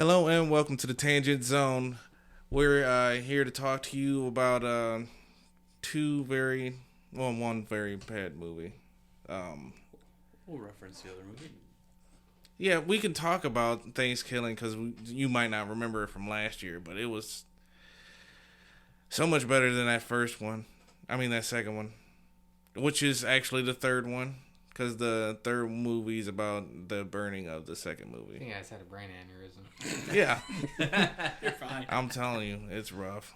Hello and welcome to the Tangent Zone. We're here to talk to you about one very bad movie. We'll reference the other movie. Yeah, we can talk about Thankskilling because you might not remember it from last year, but it was so much better than that first one. I mean, that second one, which is actually the third one. Because the third movie is about the burning of the second I movie. think I just had a brain aneurysm. Yeah. You're fine. I'm telling you, it's rough.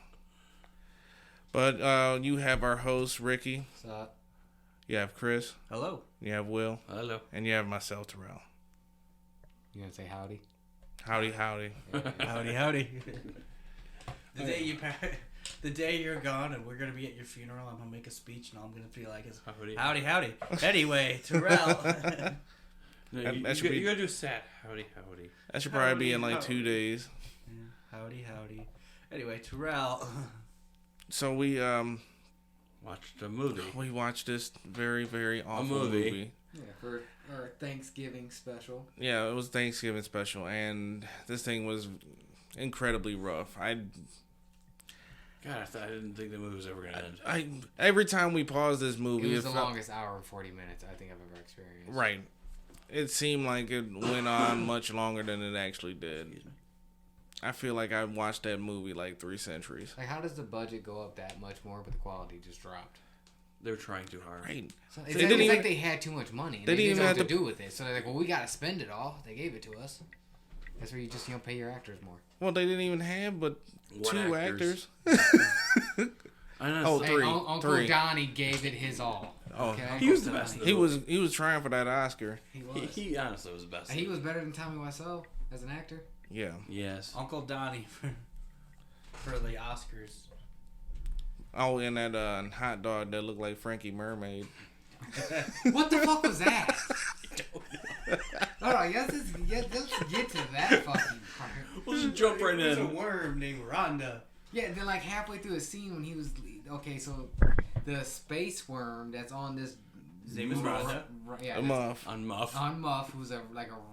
But you have our host, Ricky. What's up? You have Chris. Hello. You have Will. Hello. And you have myself, Terrell. You gonna say howdy? Howdy, howdy. Howdy. The day you're gone and we're gonna be at your funeral, I'm gonna make a speech and all I'm gonna be like is howdy. Anyway, Terrell. No, you gotta do sad. Howdy. That should probably be in like Howdy. 2 days. Yeah, howdy. Anyway, Terrell. So we Watched a movie. we watched this very, very awful movie. movie. Yeah, for our Thanksgiving special. Yeah, it was Thanksgiving special, and this thing was incredibly rough. God, I didn't think the movie was ever gonna end. Every time we paused this movie, It was the felt, longest hour and 40 minutes I think I've ever experienced. right. It seemed like it went on much longer than it actually did. I feel like I watched that movie like 3 centuries. Like, how does the budget go up that much more, but the quality just dropped? They were trying too hard. Right. So They it's, didn't like even- they had too much money. And they they didn't didn't know even what have to do with it. So they're like, well, we gotta spend it all. They gave it to us. That's where you just pay your actors more. Well, they didn't even have but What 2 actors? actors. I know. Oh, so- three. Uncle Three. Donnie gave it his all. Oh, Okay? He was the best. He was trying for that Oscar. He was. He honestly was the best. He was better than Tommy Wiseau as an actor. Yeah. Yes. Uncle Donnie for the Oscars. Oh, and that hot dog that looked like Frankie Mermaid. What the fuck was that? Alright, let's get to that fucking part. We'll just jump right There's a in. worm named Rhonda. Yeah, then like halfway through a scene when he was okay, so the space worm that's on this His name is Rhonda. Yeah, A muff. On Muff. on Muff, who's a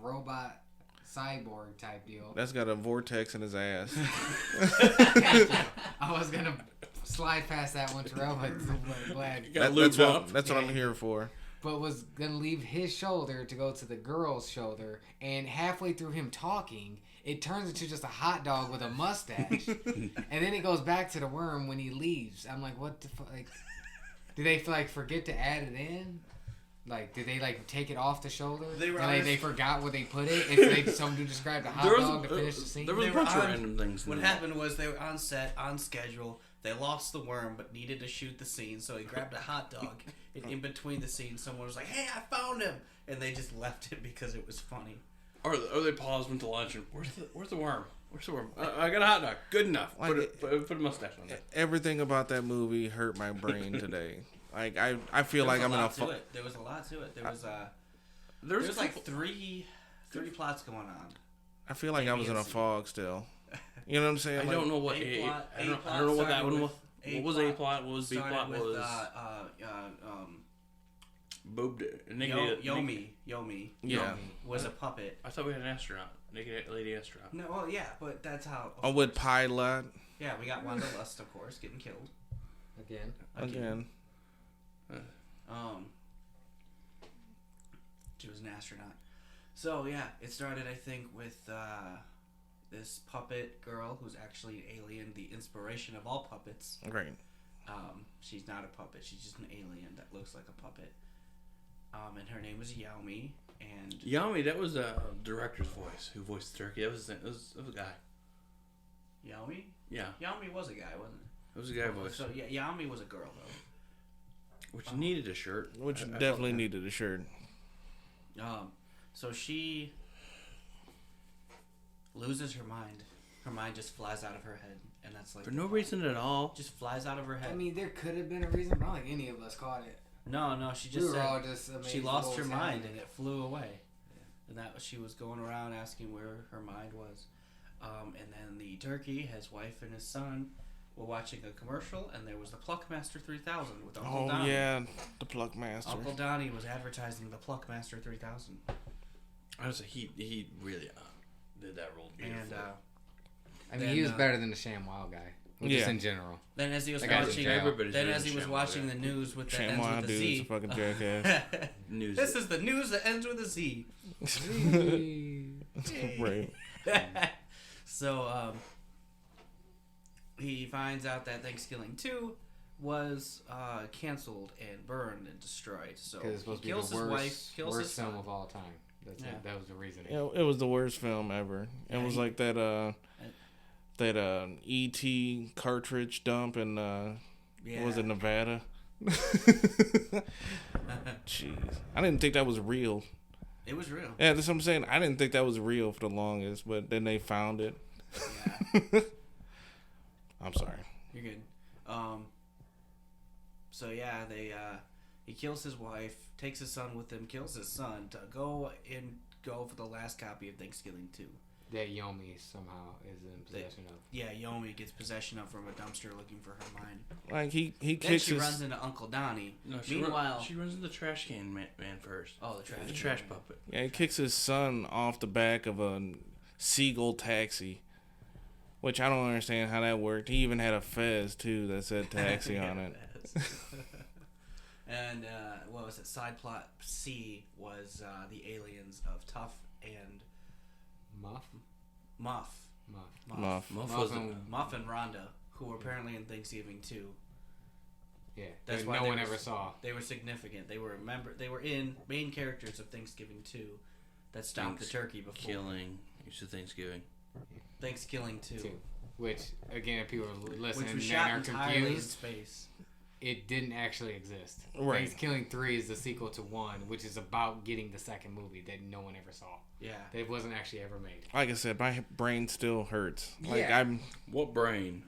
robot cyborg type deal. That's got a vortex in his ass. I was gonna slide past that one, Terrell, but I'm glad. You gotta lube up. That's what I'm here for. But was gonna leave his shoulder to go to the girl's shoulder, and halfway through him talking, it turns into just a hot dog with a mustache, and then it goes back to the worm when he leaves. I'm like, what the fuck? Like, did they forget to add it in? Like, did they take it off the shoulder? They were and honest- they forgot where they put it, and somebody described a hot dog to finish the scene. There was a They were bunch of on- random things. What in happened was they were on set, on schedule. They lost the worm, but needed to shoot the scene, so he grabbed a hot dog. And in between the scenes, someone was like, "Hey, I found him!" And they just left it because it was funny. Or they paused, went to lunch, and where's the worm? Where's the worm? I got a hot dog. Good enough. Put a mustache on it. Everything about that movie hurt my brain today. Like I feel like I'm in a There was a lot to it. There was There was like three plots going on. I feel like I was in a fog still. You know what I'm saying? I Like, don't know what A plot- I don't A plot know what that started one was. with- What was A plot? What was B Started plot? with, Was boobed Yomi yeah. was a puppet. I thought we had an astronaut, naked lady astronaut. No, well, yeah, but that's how. Oh, with Pilot Yeah, we got Wanda Lust, of course, getting killed again. She was an astronaut. So yeah, it started, I think, with this puppet girl who's actually an alien, the inspiration of all puppets. Great. She's not a puppet; she's just an alien that looks like a puppet. And her name was Yaomi. And Yami, that was a director's voice who voiced the turkey. That was a guy. Yaomi? Yeah, Yaomi was a guy, wasn't it? it was a guy voice, So yeah, Yaomi was a girl though. which needed a shirt. Which I felt definitely that. needed a shirt. So she loses her mind. Her mind just flies out of her head, and that's like For no reason at all. just flies out of her head. I mean, there could have been a reason, but I don't think any of us caught it. No, she We just were said all just amazed she at lost what her was mind happening. and it flew away, and that she was going around asking where her mind was. And then the turkey, his wife and his son, were watching a commercial, and there was the Pluckmaster 3000 with Uncle Oh Donnie. yeah, the Pluck Master. Uncle Donnie was advertising the Pluckmaster 3000. Honestly, he really did that role beautifully. And I mean, Then, he was better than the ShamWow guy. Just Yeah. in general. then as he was That guy's watching, in jail. Everybody's then doing as he was Shamwell, watching yeah. the news with that ends ShamWow with a dude's a Z. fucking jackass. News. This is the news that ends with a Z. Right. So he finds out that Thanksgiving 2 was canceled and burned and destroyed. So Because it's he supposed to be kills the his worst, wife, kills worst his film son. of all time. That's Yeah. it. That was the reasoning. It was the worst film ever. It Yeah, was like that E.T. cartridge dump in Yeah. was it Nevada? Jeez, I didn't think that was real. It was real. Yeah, that's what I'm saying. I didn't think that was real for the longest, but then they found it. Yeah. I'm sorry. You're good. So yeah, he kills his wife, takes his son with him, kills his son to go for the last copy of Thanksgiving 2. That Yomi somehow is in possession of. Yeah, Yomi gets possession of from a dumpster looking for her mind. Like he Then kicks she his. runs into Uncle Donnie. No, Meanwhile, she runs in the trash can man first. oh, the trash. The trash puppet. Yeah, he kicks his son off the back of a seagull taxi, which I don't understand how that worked. He even had a fez too that said taxi on it. And what was it? Side plot C was the aliens of Tough and Muff? Muff. Muff. Muff and Rhonda, who were apparently in Thanksgiving 2. Yeah, That's that why no they one were- ever saw. They were significant. They were in main characters of Thanksgiving 2 that stopped the turkey before. Killing. You said Thanksgiving. Thanksgiving 2. Too. Which, again, if people are listening Which was and shot are entirely in confused, space. it didn't actually exist. Right. Thanksgiving 3 is the sequel to 1, which is about getting the second movie that no one ever saw. Yeah. It wasn't actually ever made. Like I said, my brain still hurts. Like Yeah. I'm. What brain?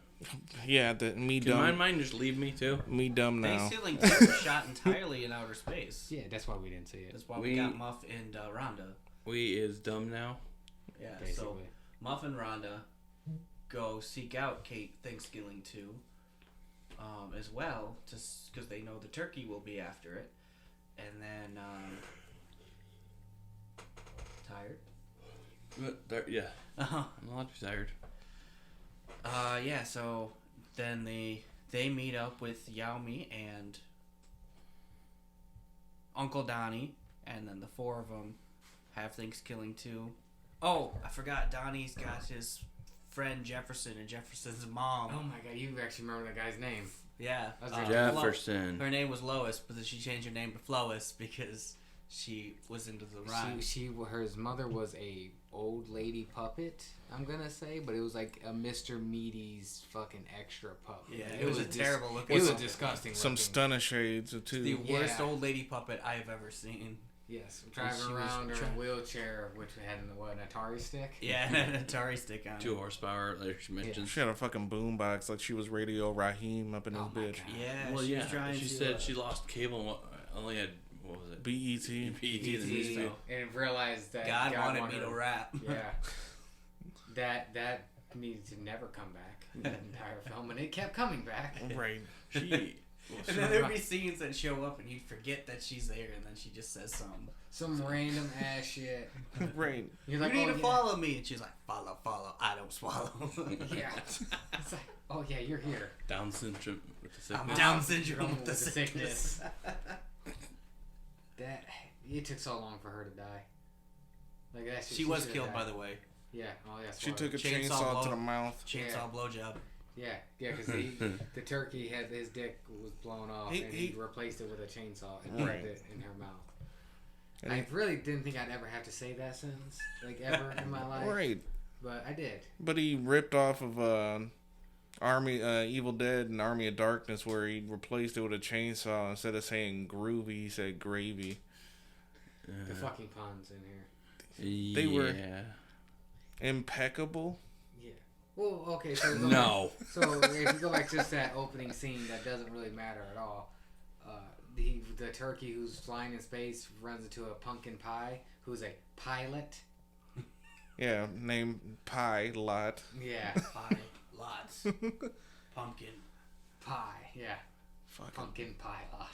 Yeah, me Can my dumb. mind just leave me too? Me dumb now. Thanksgiving 2 was shot entirely in outer space. Yeah, that's why we didn't see it. That's why we got Muff and Rhonda. We is dumb now. Yeah, so Basically. Muff and Rhonda go seek out Kate Thanksgiving 2 as well, just because they know the turkey will be after it. And then, tired? Yeah. Uh-huh. I'm allowed to be tired. Yeah, so then they meet up with Yaomi and Uncle Donnie, and then the four of them have Thanksgiving too. Oh, I forgot, Donnie's got his friend Jefferson and Jefferson's mom. Oh my god, you actually remember that guy's name. Yeah. I was like, Jefferson. Her name was Lois, but then she changed her name to Flois because she was into the rhyme. Her mother was a old lady puppet, I'm gonna say, but it was like a Mr. Meaty's fucking extra puppet. Yeah, it was a terrible looking It was puppet. disgusting. Some looking. stunner shades too. The worst Yeah. old lady puppet I have ever seen. Yes, She driving was around in a wheelchair, which had an Atari stick. Yeah, and an Atari stick on 2 it. horsepower, like she mentioned. She had a fucking boombox like she was Radio Raheem up in Oh this my bitch. God. Yeah, Well, she yeah. was trying She to, said she lost cable and only had, what was it? BET. BET, the news E.T. feed. and realized that God wanted me her- to rap. Yeah, that needed to never come back. The entire film, and it kept coming back. Right. She. And then there'd be scenes that show up and you'd forget that she's there, and then she just says something. Some random ass shit. Right. You're You like, need oh, to yeah. follow me, and she's like, follow, I don't swallow. Yeah. It's like, oh yeah, you're here. Down syndrome with the sickness. I'm Down syndrome with the With the sickness. That it took so long for her to die. Like that. She was killed, by the way. Yeah. Oh yeah. She took a Chainsaw chainsaw to blow. the mouth. Chainsaw Yeah. blowjob. Yeah, because the turkey had his dick was blown off, and he replaced it with a chainsaw and Right. put it in her mouth. And I really didn't think I'd ever have to say that sentence, like ever in my life. Right. But I did. But he ripped off of Evil Dead and Army of Darkness, where he replaced it with a chainsaw. Instead of saying groovy, he said gravy. The fucking puns in here. They were- Yeah. Impeccable. Yeah. Well, okay. So No. So if you go back to just that opening scene, that doesn't really matter at all. The turkey who's flying in space runs into a pumpkin pie who's a pilot. Yeah, named Pie Lot. Yeah, Pie. Lots. Pumpkin. pie. Yeah, Fucking. pumpkin pie lot.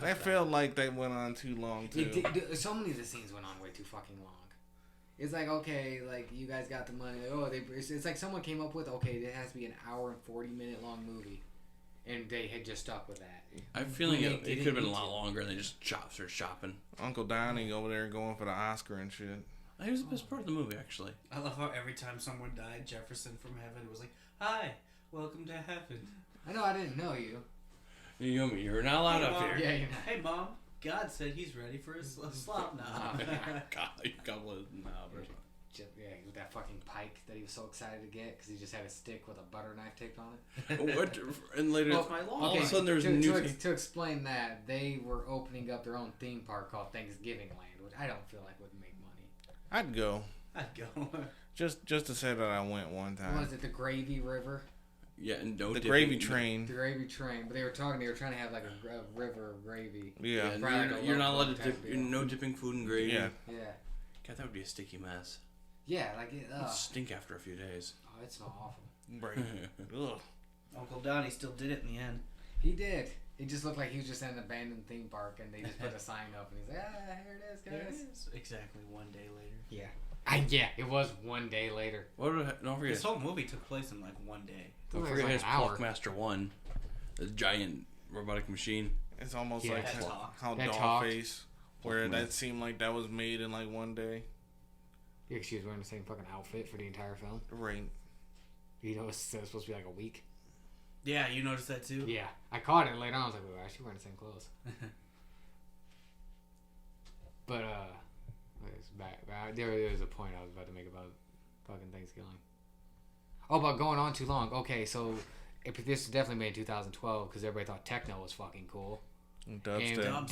That felt like that went on too long too. So many of the scenes went on way too fucking long. It's like, okay, like, you guys got the money. It's like someone came up with, okay, it has to be an hour and 40-minute long movie. And they had just stuck with that. I'm feeling it could have been a lot longer and they just started shopping. Uncle Donnie over there going for the Oscar and shit. That was the best part of the movie, actually. I love how every time someone died, Jefferson from heaven was like, "Hi, welcome to heaven." I know, I didn't know you. You're not allowed Hey, up Mom. here. Yeah, you're not. Hey, Mom. God said he's ready for his slop now. God, you couple of knobbers. Yeah, with that fucking pike that he was so excited to get because he just had a stick with a butter knife taped on it. What? And later, Well, my lawn. all of a sudden, there's new. To explain that, they were opening up their own theme park called Thanksgiving Land, which I don't feel like would make money. I'd go. I'd go. Just to say that I went one time. Was it the Gravy River? Yeah, and no The dipping. Gravy Train. The Gravy Train, but they were trying to have like a river of gravy. Yeah. And Fried you're not allowed to type dip. deal. No dipping food in gravy. Yeah. Yeah. God, that would be a sticky mess. Yeah, like it. It'd stink after a few days. Oh, it's not awful. Right. Ugh. Uncle Donnie still did it in the end. He did. It just looked like he was just in an abandoned theme park, and they just put a sign up, and he's like, here it is, There it guys. is. Exactly 1 day later. Yeah. Yeah, it was 1 day later. Don't forget. This whole movie took place in like 1 day. Don't It was forget like his an hour. Clockmaster 1, the giant robotic machine. It's almost Yeah, like that how, talked. how That talked. Dollface, where that seemed like that was made in like 1 day. Yeah, 'cause she was wearing the same fucking outfit for the entire film. Right. You know, it's supposed to be like a week. Yeah, you noticed that too? Yeah, I caught it later on. I was like, wait, why is she wearing the same clothes? But, it's back. There was a point I was about to make about fucking Thanksgiving. Oh, but going on too long. Okay, so this was definitely made in 2012 because everybody thought techno was fucking cool. Dubstep. And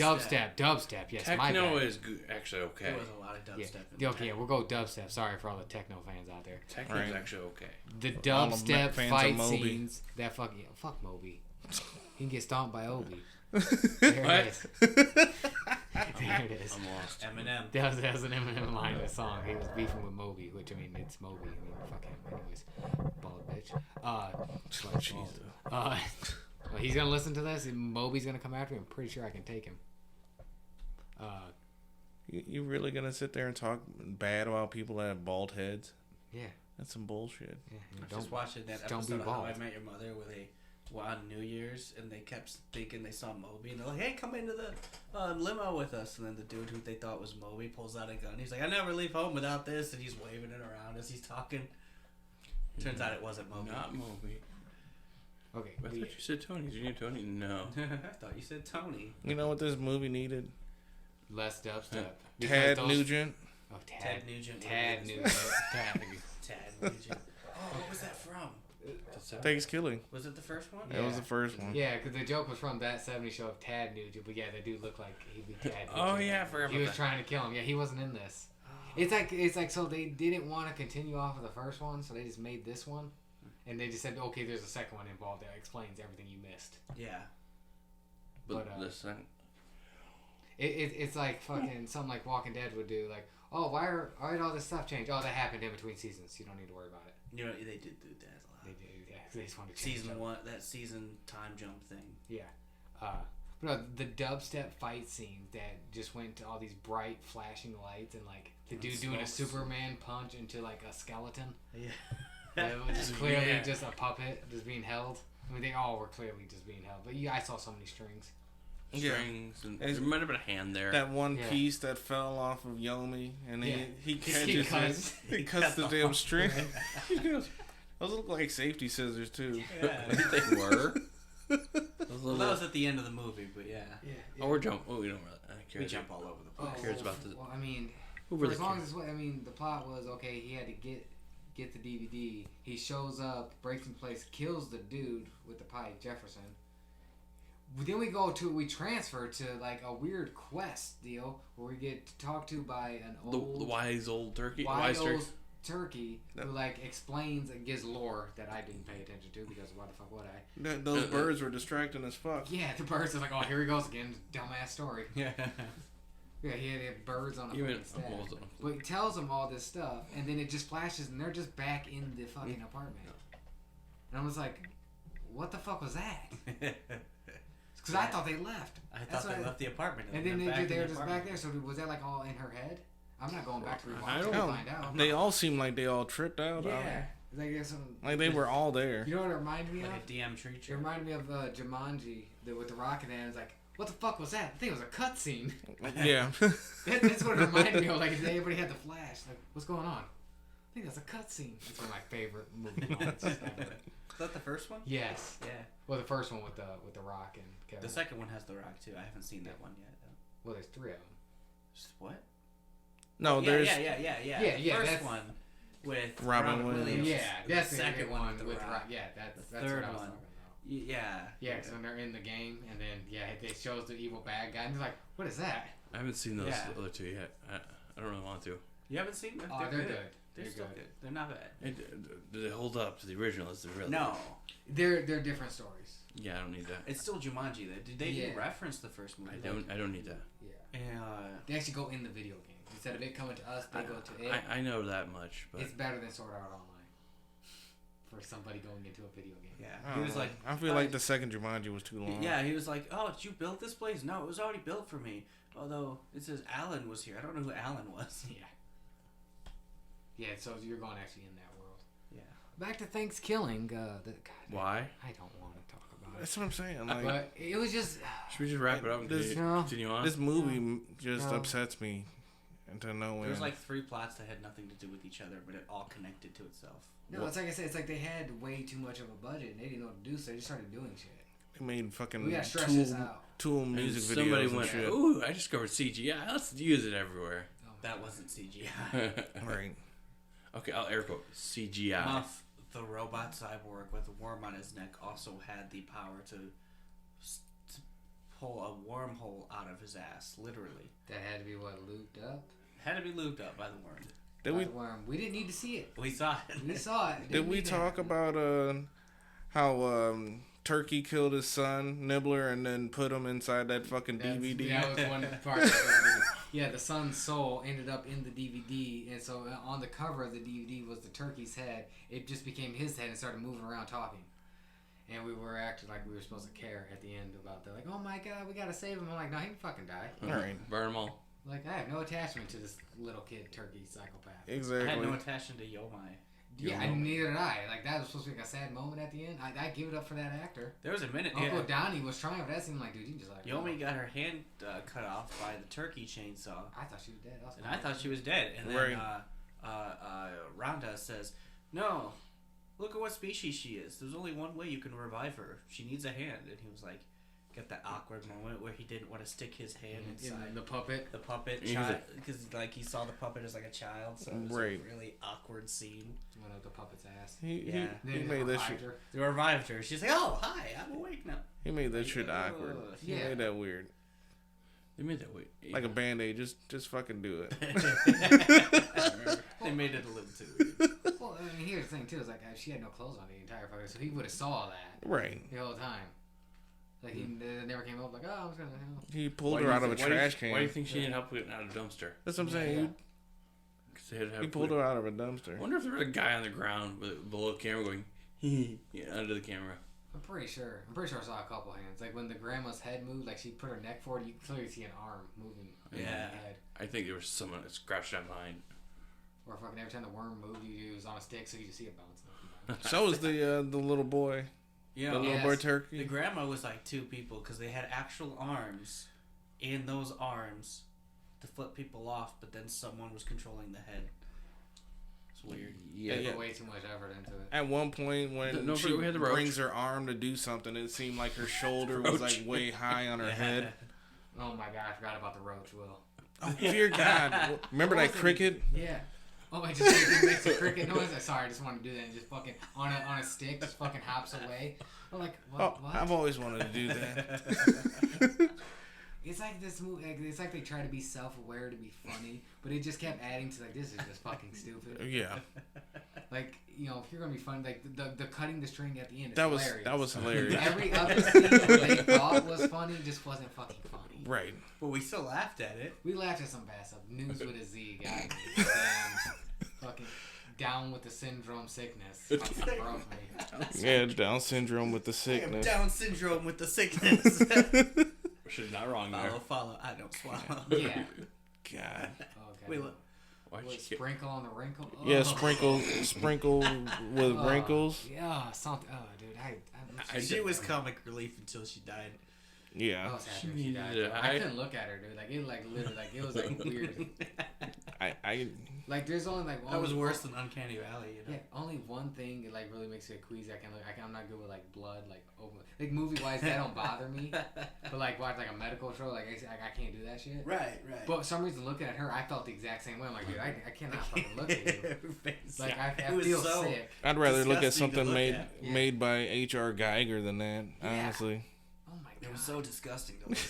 dubstep. Yes, my Techno bad. is good, actually okay. There was a lot of Yeah, dubstep in yeah, okay, there. we'll go dubstep. Sorry for all the techno fans out there. Techno is Right. actually okay. The all the dubstep fans fight of Moby. scenes. That fucking fuck Moby. He can get stomped by Obi. There What? it is. There it is. I'm lost. Eminem. That was an Eminem line in the song. He was beefing with Moby, which I mean, it's Moby. I mean, fuck him. Anyways, bald bitch. Jesus. Well, he's gonna listen to this, and Moby's gonna come after me. I'm pretty sure I can take him. You really gonna sit there and talk bad about people that have bald heads? Yeah. That's some bullshit. Yeah. I was Don't just watching that don't be episode of How I bald. Met Your Mother where they were on New Year's and they kept thinking they saw Moby and they're like, hey, come into the limo with us. And then the dude who they thought was Moby pulls out a gun. He's like, I never leave home without this. And he's waving it around as he's talking. Turns out it wasn't Moby. Not Moby. Okay. I thought you said Tony. Did you name Tony? No. I thought you said Tony. You know what this movie needed? Less dubstep. Tad Because those- Nugent. Oh, Ted Nugent. Tad Nugent. Tad Nugent. Tad Nugent. Oh, what was that from? Thankskilling. Was it the first one? That was the first one. Yeah, because the joke was from that 70s show of Tad Nugent, but yeah, the dude looked like he'd be Tad Nugent. Oh yeah, I forgot He about was that. trying to kill him. Yeah, he wasn't in this. It's like so they didn't want to continue off of the first one, so they just made this one, and they just said, okay, there's a second one involved that explains everything you missed. Yeah. But but, listen, It's like fucking something like Walking Dead would do, like, oh, why did all this stuff change? Oh, that happened in between seasons. You don't need to worry about it. You know, they did do that a lot. They do, yeah. 'Cause they just wanted to change Season it. 1, that season time jump thing. Yeah. But no, the dubstep fight scene that just went to all these bright flashing lights and like the dude doing a smokes. Superman punch into like a skeleton. Yeah. That was just clearly Yeah. just a puppet just being held. I mean, they all were clearly just being held. But yeah, I saw so many strings. strings and It's- there might have been a hand there. That one Yeah. piece that fell off of Yomi, and Yeah. he catches cuts- it. He cuts the damn string. He goes, those look like safety scissors too. Yeah. They were. Those Well, little- that was at the end of the movie, but yeah. Oh, we're jumping. Oh, we don't really. I We care. jump all over the Oh, place. cares about the- well, I mean, Who for really as long cares? as I mean, the plot was okay. He had to get the DVD. He shows up, breaks in place, kills the dude with the pipe, Jefferson. Then we transfer to like a weird quest deal where we get talked to by an The old wise old turkey. wise Wise turkey. old turkey who like explains and gives lore that I didn't pay attention to because why the fuck would I? Those birds were distracting as fuck. Yeah, the birds are like, oh, here he goes again, dumbass story. Yeah. Yeah, he had birds on a You fucking meant- staff. what was it? But he tells them all this stuff, and then it just flashes, and they're just back in the fucking apartment. And I was like, what the fuck was that? Because I thought they left. I That's thought they what left the apartment. And then went back they in were the just apartment. back there, so was that like all in her head? I'm not going back to rewatch I it to don't- find out. They all seem like they all tripped out. Yeah. Like, there's some, Like they were all there. you know what it reminded me of? Like a DM tree It tree. reminded me of Jumanji with the rocket and it's like, what the fuck was that? I think it was a cutscene. Yeah. That's what it reminded me of. Like, if everybody had the flash. Like, what's going on? I think that's a cutscene. That's one of my favorite movie moments ever. Is that the first one? Yes. Yeah. Well, the first one with the Rock and Kevin. The second one has The Rock too. I haven't seen that one yet. Though. Well, there's 3 of them. What? No, there's. Yeah, The first that's- one with Robin Williams. Yeah, The that's the second one with The with Rock. Yeah, that's The what third I was one. talking about. Yeah. Yeah, because when they're in the game, and then it shows the evil bad guy, and he's like, "What is that?" I haven't seen those Yeah. other two yet. I don't really want to. You haven't seen them? Oh, they're good. They're They're still good. good. They're not bad. Do they hold up to the original? Is it really? No. They're different stories. Yeah, I don't need that. It's still Jumanji. Though. Did they Yeah. reference the first movie? I don't need that. Yeah, Yeah. they actually go in the video game instead of it coming to us. They go to it. I know that much, but It's better than Sword Art Online for somebody going into a video game. Yeah. I He don't was know. like, I feel like the second Jumanji was too long. yeah, he was like, oh, did you build this place? No, it was already built for me. Although it says Alan was here. I don't know who Alan was. Yeah. Yeah, so you're going actually in that world. Yeah. Back to Thankskilling. why? I don't want to talk about it. That's what I'm saying. Like But it was just. Should we just wrap it up and This- continue on? this movie just No. upsets me into no end. There was like 3 plots that had nothing to do with each other, but it all connected to itself. No, it's like I said. It's like they had way too much of a budget and they didn't know what to do, so they just started doing shit. They made fucking We gotta stretch this out. Tool And music somebody videos and went, shit. ooh, I discovered CGI. Let's use it everywhere. Oh my That God. wasn't CGI. Right. Okay, I'll air quote CGI. Muff, the robot cyborg with a worm on his neck, also had the power to pull a wormhole out of his ass, literally. That had to be what looped up. Had to be lubed up by the worm. Did By we the worm. We didn't need to see it. We saw it. We saw it. It did didn't we need to talk happen. about how Turkey killed his son Nibbler and then put him inside that fucking DVD? That was one part. Yeah, the son's soul ended up in the DVD, and so on the cover of the DVD was the turkey's head. It just became his head and started moving around talking. And we were acting like we were supposed to care at the end about that. Like, oh my god, we gotta save him. I'm like, no, he can fucking die. All right. Burn them all. Like, I have no attachment to this little kid turkey psychopath. I had Exactly. no attachment to Yomai. Yeah, and neither did I. Like, that was supposed to be like a sad moment at the end. I give it up for that actor. There was a minute. Uncle Yeah. Donnie was trying, but that seemed like, dude, you just like. Yomi got her hand cut off by the turkey chainsaw. I thought she was dead. And I thought she was dead. And then Right. Rhonda says, no, look at what species she is. There's only one way you can revive her. She needs a hand. And he was like, get that awkward moment where he didn't want to stick his hand inside the puppet. the puppet He was child. Because like he saw the puppet as like a child. So it was Right. a really awkward scene. Went up the puppet's ass. He Then made that revived shit. her. They revived her. She's like, oh, hi, I'm awake now. He made that shit Like, awkward. ugh. He Yeah. made that weird. They made that way. Like a band-aid. Just fucking do it. They made it a little too weird. Well, I mean, here's the thing too. Is like she had no clothes on the entire fucking, so he would have saw that Right. the whole time. Like he never came up like, oh, I was gonna. He pulled Why do her you out of a think- why do you- trash can. Why do you think she needed help getting out of the dumpster? That's what I'm saying. Yeah. 'Cause they had to have He pulled her out of a dumpster. I wonder if there was a guy on the ground with below the camera going, yeah, under the camera. I'm pretty sure. I saw a couple hands. Like when the grandma's head moved, like she put her neck forward, you clearly see an arm moving. in Yeah. the head. I think there was someone that scratched that behind. Or fucking every time the worm moved, he was on a stick, so you just see it bouncing up and down. So was the little boy. You The know, little Yes. boy the turkey. grandma was like 2 people because they had actual arms in those arms to flip people off, but then someone was controlling the head. It's weird. Yeah, They yeah. put way too much effort into it. At one point, when No, she we had the roach. brings her arm to do something, it seemed like her shoulder was Roach. like way high on her head. Oh my god, I forgot about the roach, Will. Oh dear God! Remember What that was it? cricket? Yeah. Oh, I just makes a cricket noise. I'm sorry, I just wanted to do that and just fucking on a stick, just fucking hops away. I'm like, what? Oh, what? I've always wanted to do that. It's like this movie. Like, it's like they try to be self-aware to be funny, but it just kept adding to like this is just fucking stupid. Yeah, Like if you're gonna be funny, like the cutting the string at the end. Is that was hilarious. hilarious. Every other scene that they thought was funny just wasn't fucking funny. Right. But we still laughed at it. We laughed at some bad stuff. News with a Z, guys. Damn, fucking down with the syndrome sickness. Fucking broke me. Yeah, Down syndrome with the I have sickness. Down syndrome with the sickness. She's not wrong there. Follow. I don't swallow. Yeah. God. Okay. We What, sprinkle on the wrinkle? Oh. Yeah, sprinkle with wrinkles. Yeah, something. Oh, dude, She was comic relief until she died. Yeah. I was happy when she died. I couldn't look at her, dude. Like it, like literally, like it was like weird. I like there's only like that was worse than Uncanny Valley. You know? Yeah, only one thing that like really makes me queasy. I'm not good with like blood, like over. Like movie wise, that don't bother me. But like watch like a medical show, like I can't do that shit. Right. But for some reason, looking at her, I felt the exact same way. I'm like, dude, I cannot fucking look at you. Like I feel sick. I'd rather look at disgusting to something look made by H.R. Geiger than that. Honestly. Oh my god. It was so disgusting to look at.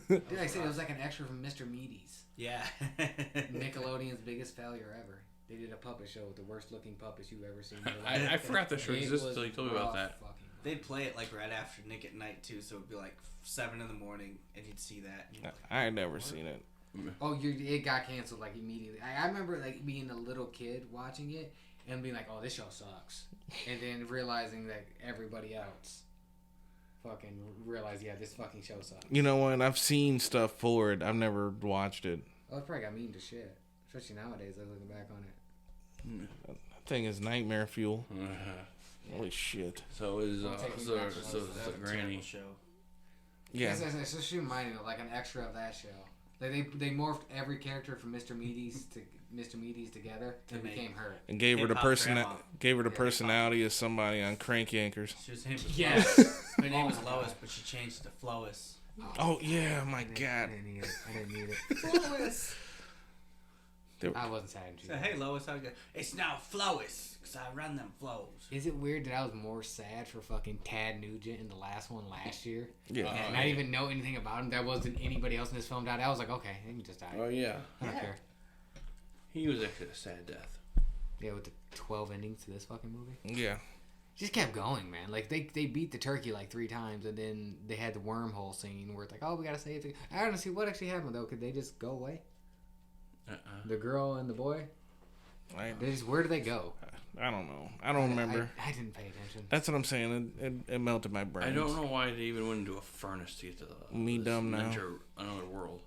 Yeah. Dude, I said it was like an extra from Mr. Meaties. Yeah. Nickelodeon's biggest failure ever. They did a puppet show with the worst looking puppets you've ever seen. I forgot the show existed until you told me about that. They'd play it like right after Nick at Night too, so it'd be like 7 in the morning, and you'd see that. And like, I had never seen it. Oh, it got canceled like immediately. I remember like being a little kid watching it and being like, "Oh, this show sucks," and then realizing that everybody else fucking realized, yeah, this fucking show sucks. You know what? I've seen stuff for it. I've never watched it. Oh, it probably got mean to shit, especially nowadays. I looking back on it. That thing is nightmare fuel. Holy shit. So is that's a Granny. terrible show. Yeah. It's just reminding of like an extra of that show. Like they morphed every character from Mr. Meaties together and became her. And gave her the Hip-hop personality of somebody on Crank Yankers. She was named Yes. Her name was Lois, but she changed it to Flois. Oh yeah, my God. I didn't need it. Flois. I wasn't sad. So, hey Lois, how you go? It's now Flois, because I run them flows. Is it weird that I was more sad for fucking Tad Nugent in the last one last year? Yeah. And I didn't even know anything about him. There wasn't anybody else in this film died. I was like, okay, he can just die. Oh yeah. I don't care. He was actually a sad death. Yeah, with the 12 endings to this fucking movie. Yeah. Just kept going, man. Like they beat the turkey like 3 times, and then they had the wormhole scene where it's like, oh, we gotta save it. I don't see what actually happened though. Could they just go away? The girl and the boy. Where do they go? I don't know. I don't remember. I didn't pay attention. That's what I'm saying. It melted my brain. I don't know why they even went into a furnace to get to another world.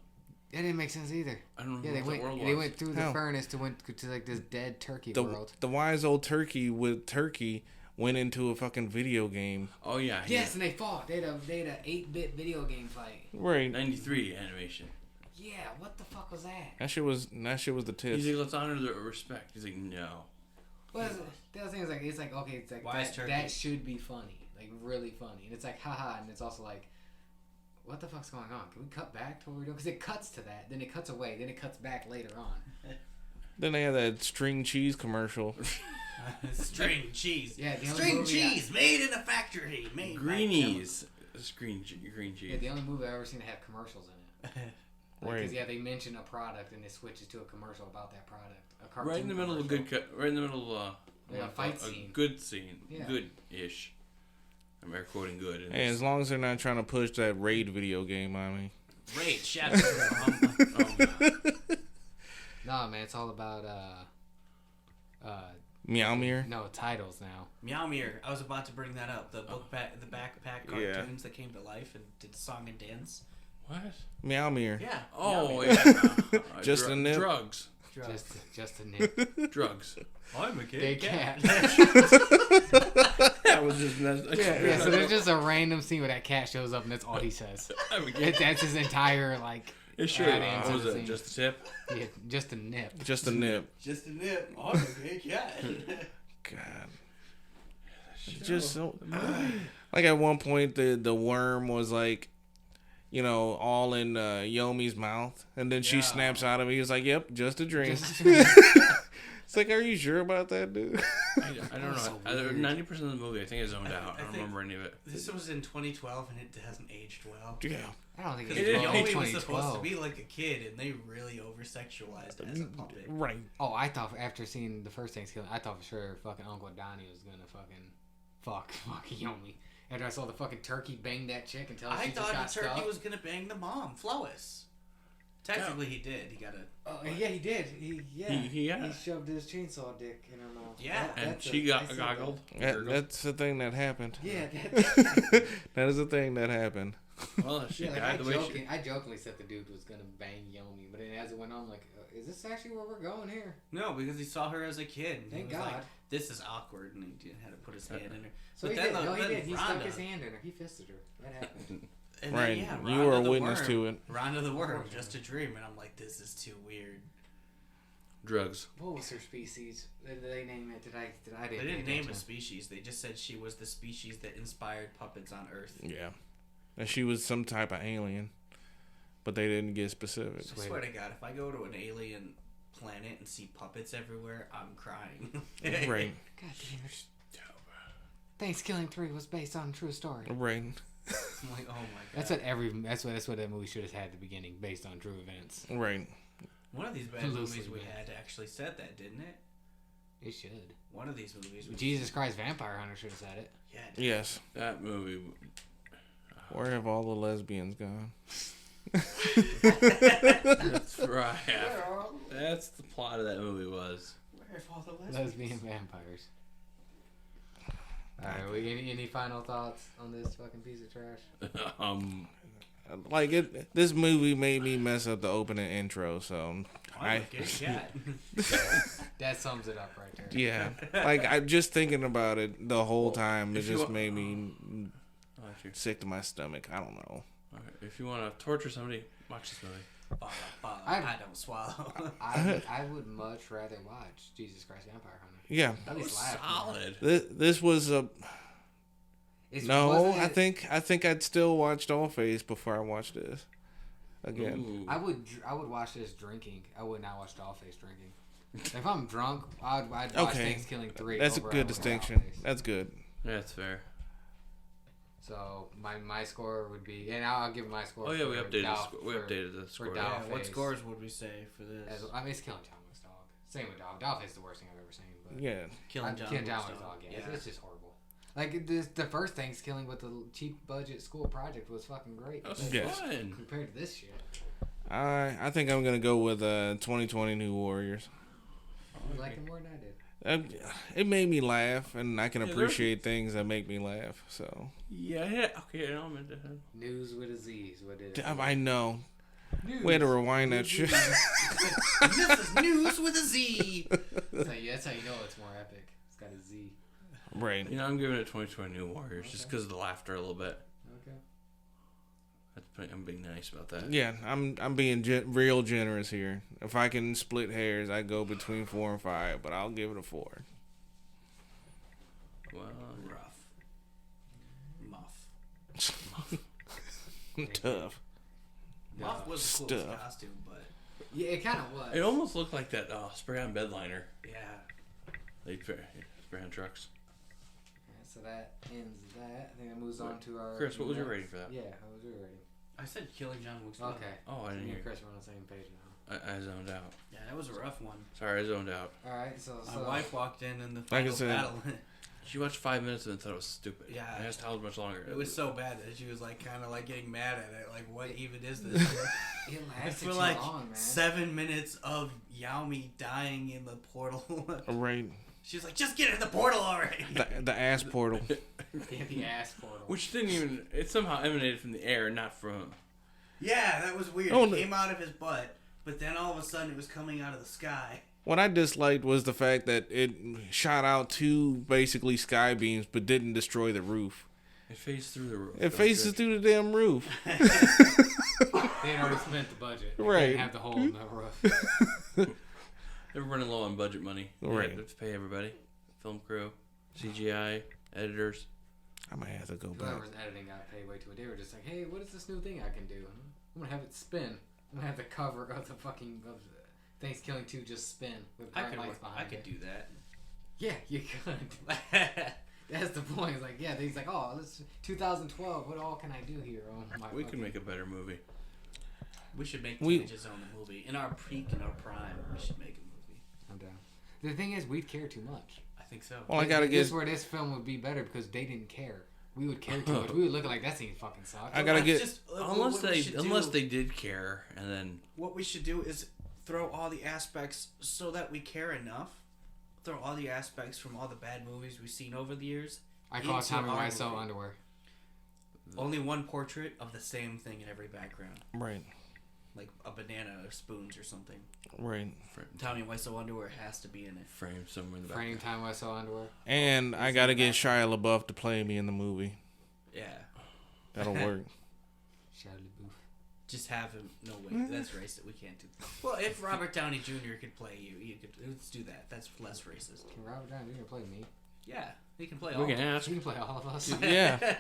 That didn't make sense either. I don't know. Yeah, what that world they was. went through the furnace to like this dead turkey world. The wise old turkey with turkey went into a fucking video game. Oh yeah. Yes, and they fought. They had a 8-bit video game fight. Right. 93 animation. Yeah, what the fuck was that? That shit was the tits. He's like, let's honor the respect. He's like, no. Well, the other thing is like, it's like, okay, it's like that should be funny, like really funny, and it's like haha, and it's also like, what the fuck's going on? Can we cut back to what we're doing? Because it cuts to that, then it cuts away, then it cuts back later on. Then they had that string cheese commercial. String cheese. Yeah, string cheese made in a factory. Made Greenies. Green cheese. Yeah, the only movie I've ever seen that had commercials in it. Because they mention a product and it switches to a commercial about that product. Right in the middle of a good cut. Right in the middle of a fight scene. A good scene. Yeah. Good-ish. I'm air quoting good. Hey, as long as they're not trying to push that Raid video game on me. Raid, shout out to No, man, it's all about Meowmere? No, titles now. Meowmere. I was about to bring that up. The backpack cartoons that came to life and did song and dance. What? Meowmere. Yeah. Oh, Meowmere. yeah. Just a nip. Drugs. Just a nip. Drugs. I'm a Big cat. That was just yeah, so there's just a random scene where that cat shows up and that's all he says. That's his entire It sure what was it? Just a tip? Yeah, just a nip. Just a nip. Just a nip. I'm a big cat. God. Just so like at one point the worm was like, you know, all in Yomi's mouth, and then she snaps out of it. He was like, "Yep, just a dream." It's like, are you sure about that, dude? I don't know. So 90% of the movie, I think I zoned out. I don't remember any of it. This was in 2012, and it hasn't aged well. Yeah. I don't think Yomi was supposed to be like a kid, and they really over-sexualized it as a puppet. Right. Oh, I thought after seeing the first Thanksgiving, I thought for sure fucking Uncle Donnie was gonna fuck Yomi. After I saw the fucking turkey bang that chick until she just got I thought the turkey stuck. was gonna bang the mom, Flois. Technically, he did. He got a. Oh yeah, he did. He shoved his chainsaw dick in her mouth. Yeah, and she got goggled. That's the thing that happened. Yeah, that is the thing that happened. Well, she Yeah, died the way she. I jokingly said the dude was gonna bang Yomi, but then as it went on, I'm like, is this actually where we're going here? No, because he saw her as a kid. And Thank he was God. Like, this is awkward, and he had to put his hand in her. So But he then did. No, he then did. He stuck Rhonda- his hand in her. He fisted her. That happened. And Right. then, yeah, You were a Rhonda the witness worm, to it. Rhonda the worm, just a dream, and I'm like, this is too weird. Drugs. What was her species? Did they name it? I They didn't didn't name a it. species. They just said she was the species that inspired puppets on Earth. Yeah. And she was some type of alien, but they didn't get specific. I swear to God, if I go to an alien planet and see puppets everywhere, I'm crying. Right. God damn it. Thankskilling 3 was based on a true story. Right. I'm like, oh my God. That's what that movie should have had at the beginning, based on true events. Right. One of these bad Loosely movies we bad. had actually said that, didn't it? It should. One of these movies. Jesus Christ, Vampire Hunter should have said it. Yeah. Yes. That movie. Where have all the lesbians gone? That's right. That's the plot of that movie was. Where have all the lesbians? Lesbian vampires. Alright, any final thoughts on this fucking piece of trash? Like this movie made me mess up the opening intro, so That sums it up right there. yeah. Like I'm just thinking about it the whole time. It if you just wa- made me Oh, if sick to my stomach. I don't know. if you want to torture somebody, watch this movie. I don't swallow. I would much rather watch Jesus Christ Vampire Hunter. Yeah. At least laugh. Solid. This was a I think I'd still watch Dollface before I watched this again. Ooh. I would watch this drinking. I would not watch Dollface drinking. If I'm drunk, I'd watch Okay. Thanksgilling 3. That's a over good and over distinction. Dollface. That's good. Yeah, that's fair. So my score would be, and I'll give my score. Oh yeah, we for updated. Dolph- We for- updated the score. for Yeah, Dollface. what scores would we say for this? I mean, it's Killing John Wick's dog. Same with Dog. Dollface is the worst thing I've ever seen. But Yeah. Killing John Killing Wick's Wick's dog. dog. Yeah, it's just horrible. Like the first Thanksgilling with the cheap budget school project was fucking great. That was Yes. fun. Compared to this shit, I think I'm gonna go with 2020 New Warriors. you liked it more than I did. It made me laugh, and I can Yeah, appreciate things that make me laugh. So Yeah. Okay. I'm into News with a Z is what it is. I know. News. We had to rewind that shit. This is news with a Z. That's how you know it's more epic. It's got a Z. Right. You know, I'm giving it 2020 New Warriors just because of the laughter a little bit. Okay. I'm being nice about that. Yeah, I'm being real generous here. If I can split hairs, I go between 4 and 5, but I'll give it a 4. Well, Rough. Muff. Tough. Muff was a cool Stuff. costume, but Yeah, it kind of was. it almost looked like that spray-on bed liner. yeah. They spray on trucks. Yeah, so that ends that. I think that moves on to our. Chris, what was your next- rating for that? Yeah, what was your rating? I said Killing John Wick's dog. Okay. Oh, I So didn't me hear. and Chris are on the same page now. I zoned out. Yeah, that was a rough one. Sorry, I zoned out. All right, so My wife walked in and the I final said- battle. She watched 5 minutes and then thought it was stupid. Yeah. I asked how much longer. It was so bad that she was like kind of like getting mad at it. Like, what even is this? it And lasted for too like long, man. 7 minutes of Yaomi dying in the portal. Right. She's like, just get in the portal already. The ass portal. Yeah, the ass portal. Which didn't even. It somehow emanated from the air, not from. Yeah, that was weird. Oh, It no. came out of his butt, but then all of a sudden it was coming out of the sky. What I disliked was the fact that it shot out 2 basically sky beams, but didn't destroy the roof. It phased through the roof. It That was phases good. through the damn roof. They had already spent the budget. They Right. didn't have the hole in the roof. They were running low on budget money. They Right. had to pay everybody. Film crew, CGI, editors. I might have to go back. Whoever's editing got paid way too much. They were just like, hey, what is this new thing I can do? I'm gonna have it spin. I'm gonna have the cover of the fucking Thanksgilling 2 just spin with I bright could, lights behind I could it. do that. Yeah, you could. That's the point. It's like, yeah, he's like, oh, this is 2012. What all can I do here? Oh my. We fucking- can make a better movie. We should make We- Tanjet Zone a movie. In our peak, in our prime, we should make a movie. I'm down. The thing is, we'd care too much. I think so. Well, I gotta This get. is where this film would be better because they didn't care. We would care too much. We would look like that scene fucking sucks. I gotta Let's get. just- Unless what we they, should unless do- they did care, and then What we should do is throw all the aspects so that we care enough. Throw all the aspects from all the bad movies we've seen over the years. I call it into Tommy our Wiseau movie. underwear. Only one portrait of the same thing in every background. Right. Like a banana or spoons or something. Right. Tommy Wiseau underwear has to be in it. Frame somewhere in the Frame background. time Wiseau underwear. And I gotta get Shia LaBeouf to play me in the movie. Yeah. That'll work. Shia LaBeouf. Just have him. No, wait. That's racist. We can't do that. Well, if Robert Downey Jr. could play you could. Let's do that. That's less racist. Can Robert Downey Jr. play me? Yeah. He can play We all can ask. He can play all of us. Yeah.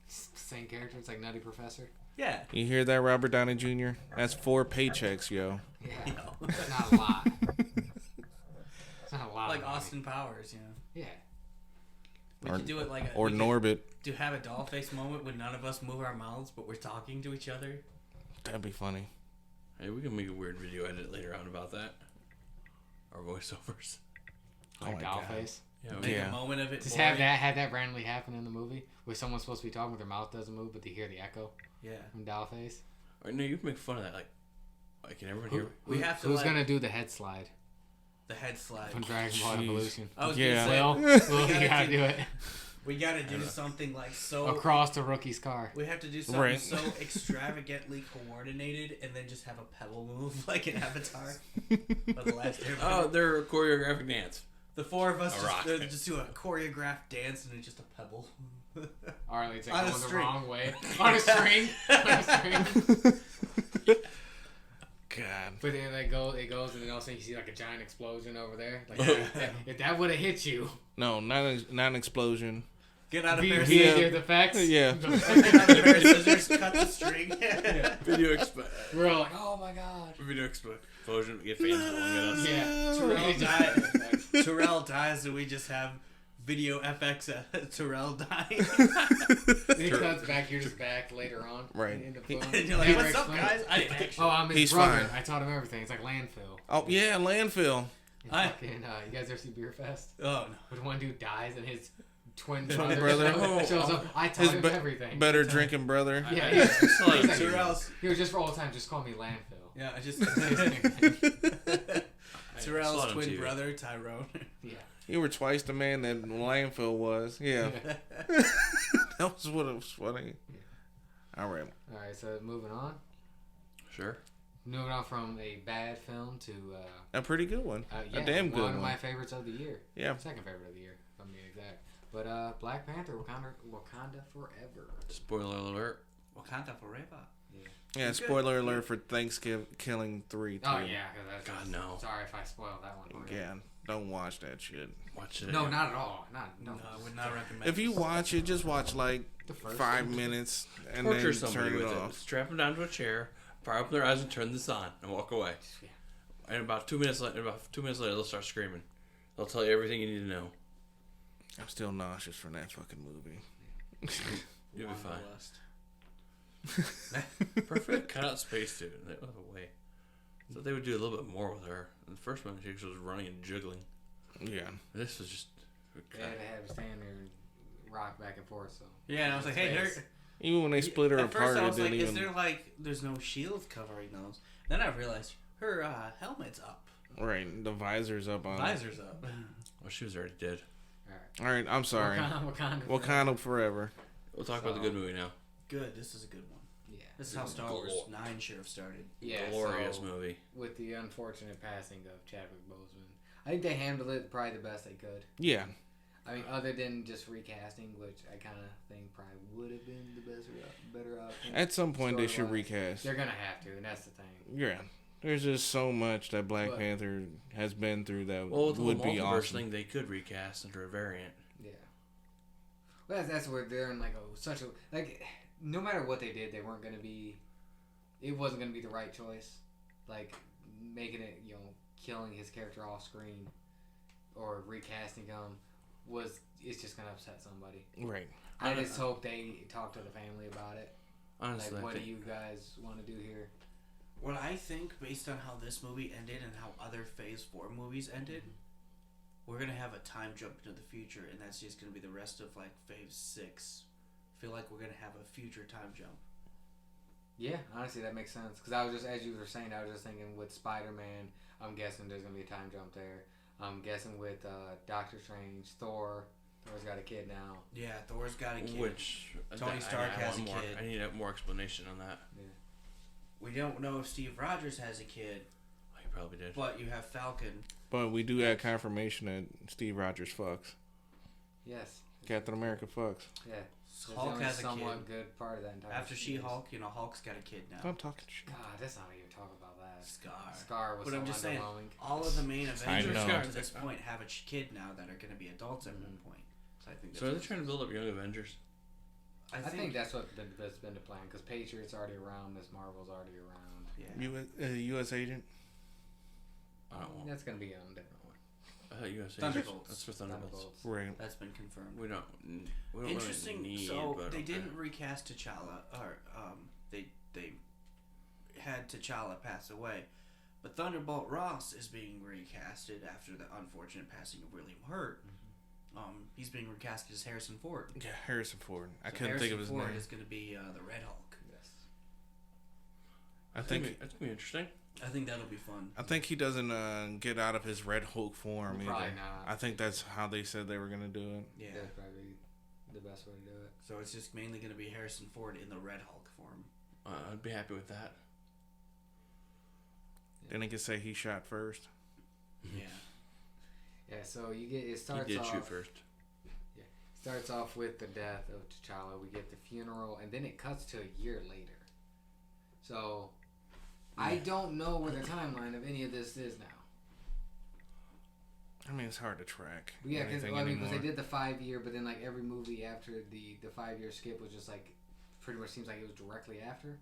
Same character. It's like Nutty Professor. Yeah. You hear that, Robert Downey Jr.? That's 4 paychecks, yo. Yeah. No. It's not a lot. It's not a lot. Like of money. Austin Powers, Yeah. We Or- could do it like a, Or we could Norbit. do have a doll face moment when none of us move our mouths, but we're talking to each other. That'd be funny. Hey, we can make a weird video edit later on about that. Our voiceovers. Like my doll God. face. Yeah. Make Yeah. a moment of it. Just boring. have that randomly happen in the movie where someone's supposed to be talking but their mouth doesn't move, but they hear the echo Yeah. from doll face. Or no, you can make fun of that. Like can everyone hear? We have to. Who's like, gonna do the head slide the head slide? from Dragon Ball Jeez. Evolution? I was Yeah. gonna say Will, you gotta gotta do- do it we gotta do something like so. across the rookie's car. We have to do something Right. so extravagantly coordinated, and then just have a pebble move like in Avatar. Of the last Airbender. Oh, they're a choreographic dance. The four of us A rock. just do a choreographed dance, and it's just a pebble. Or it's like On a going the string. wrong way. On a string. On a string. God. But then it goes, and then all of a sudden you see like a giant explosion over there. Like if that would have hit you, No, not an explosion. Get out of be pair of Yeah. scissors. the effects. Yeah. Get out of pair of scissors. Cut the string. Video We're all like, oh my god. Video explosion. We get fans going at us. Yeah. Terrell died. dies. Terrell dies, and we just have video FX Terrell dying. It cuts back. You're just back later on. Right. In the He- film. And you're like, Never "What's up, explained guys? it. I didn't actually." Oh, I'm his He's brother. fine. I taught him everything. It's like landfill. Oh, yeah, landfill. It's I- fucking, you guys ever see Beer Fest? Oh no. When one dude dies and his twin Twin brother brother. shows up. I taught His him everything. better drinking brother. Yeah, I- yeah. I saw it on He's like, TV. Terrell's. He was just for all time. Just call me landfill. Yeah, I just. I saw Terrell's it on twin TV. brother Tyrone. Yeah. You were twice the man that landfill was. Yeah. That was what it was funny. All right. All right. So moving on. Sure. Moving on from a bad film to A pretty good one. yeah, A damn good one one. of my favorites of the year. Yeah. Second favorite of the year, if I'm being exact. But Black Panther, Wakanda Forever. Spoiler alert. Wakanda forever. Yeah, Good. spoiler alert for Thanksgiving 3 too. Oh yeah, because that's God, no. Sorry if I spoiled that one. For you. Yeah, don't watch that shit. Watch it. No, not at all. No. No, I would not recommend. If you watch it, just watch like The first 5 one. minutes and Torture then somebody turn it with it. off. Strap them down to a chair, fire up their eyes, and turn this on, and walk away. Yeah. And about 2 minutes later, they'll start screaming. They'll tell you everything you need to know. I'm still nauseous from that fucking movie. You'll be fine. Wanderlust. Perfect cut out space suit. That was a way. I thought they would do a little bit more with her. In the first one, she was running and jiggling. Yeah. This was just. They had to have her stand there and rock back and forth. So Yeah, and I was like, hey, Space. there. Even when they split her At apart, first, I it was like, didn't is even. there like, there's no shield covering those? Then I realized her helmet's up, Right, the visor's up on. visor's up. Well, she was already dead. all All right, I'm sorry. Wakanda. Wakanda forever. We'll talk about the good movie now. Good, this is a good one. Yeah. This is how Star Wars Cool. 9 should have started. Yeah. Glorious so, movie. with the unfortunate passing of Chadwick Boseman, I think they handled it probably the best they could. Yeah. I mean, other than just recasting, which I kind of think probably would have been the better option. At some point, they should Story-wise. recast. They're gonna have to, and that's the thing. Yeah. There's just so much that Black But- Panther has been through that Well, with the would whole be multiverse awesome. thing, they could recast under a variant. Yeah. Well, that's where they're in like such a like. No matter what they did, they weren't gonna be. It wasn't gonna be the right choice. Like making it, killing his character off screen, or recasting him was. It's just gonna upset somebody. Right. I just hope they talk to the family about it. Honestly, Like, I what do think you guys want to do here? What I think, based on how this movie ended and how other Phase 4 movies ended, we're going to have a time jump into the future, and that's just going to be the rest of, like, Phase 6. I feel like we're going to have a future time jump. Yeah, honestly, that makes sense. Because I was just, as you were saying, I was just thinking with Spider-Man, I'm guessing there's going to be a time jump there. I'm guessing with Doctor Strange, Thor, Thor's got a kid now. Yeah, Thor's got a kid. Which Tony Stark has a kid. I need more explanation on that. Yeah. We don't know if Steve Rogers has a kid, He probably did. but you have Falcon. But we do have confirmation that Steve Rogers fucks. Yes. Captain America fucks. Yeah. Hulk has a somewhat kid. good part of that entire After series. She-Hulk, Hulk's got a kid now. I'm talking shit. God, let's not even talk about that. Scar. Scar was But so I'm just saying, underwhelming. all of the main Avengers know. up to this point have a kid now that are going to be adults at one point. So I think. So are they trying to build up Young Avengers? I think that's that's been the plan because Patriot's already around, Miss Marvel's already around. Yeah. U.S. agent. I don't know. That's gonna be on a different one. I thought you guys said Thunderbolts. That's for Thunderbolts. Right. That's been confirmed. We don't Interesting. Really need, So but they okay. didn't recast T'Challa, or they had T'Challa pass away, but Thunderbolt Ross is being recasted after the unfortunate passing of William Hurt. He's being recasted as Harrison Ford. Yeah, Harrison Ford. I So couldn't think of his Harrison Ford name. is going to be the Red Hulk. Yes. I think that's gonna be interesting. I think that'll be fun. I think he doesn't get out of his Red Hulk form either. Probably not. I think that's how they said they were gonna do it. Yeah. That's probably the best way to do it. So it's just mainly going to be Harrison Ford in the Red Hulk form. I'd be happy with that. Then they could say he shot first. Yeah. Yeah. So you get it starts He did off. shoot first. Starts off with the death of T'Challa. We get the funeral, and then it cuts to a year later. So, I don't know where the timeline of any of this is now. I mean, it's hard to track. But yeah, because anything they anymore. did the 5 year, but then like every movie after the 5 year skip was just like pretty much seems like it was directly after.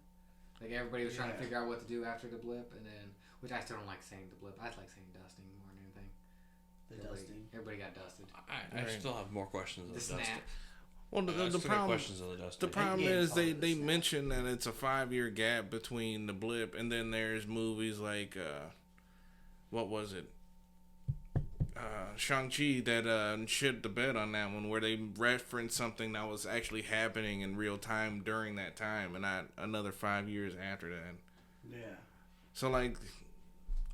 Like everybody was trying to figure out what to do after the blip, and then which I still don't like saying the blip. I like saying dusting more than anything. Everybody got dusted. I still have more questions of The the dusting. snap. Well, the problem. Questions of the dusting. The problem Yeah, is they the snap. mention that it's a 5 year gap between the blip, and then there's movies like what was it? Shang-Chi that shit the bed on that one, where they referenced something that was actually happening in real time during that time, and not another 5 years after that. Yeah. So like,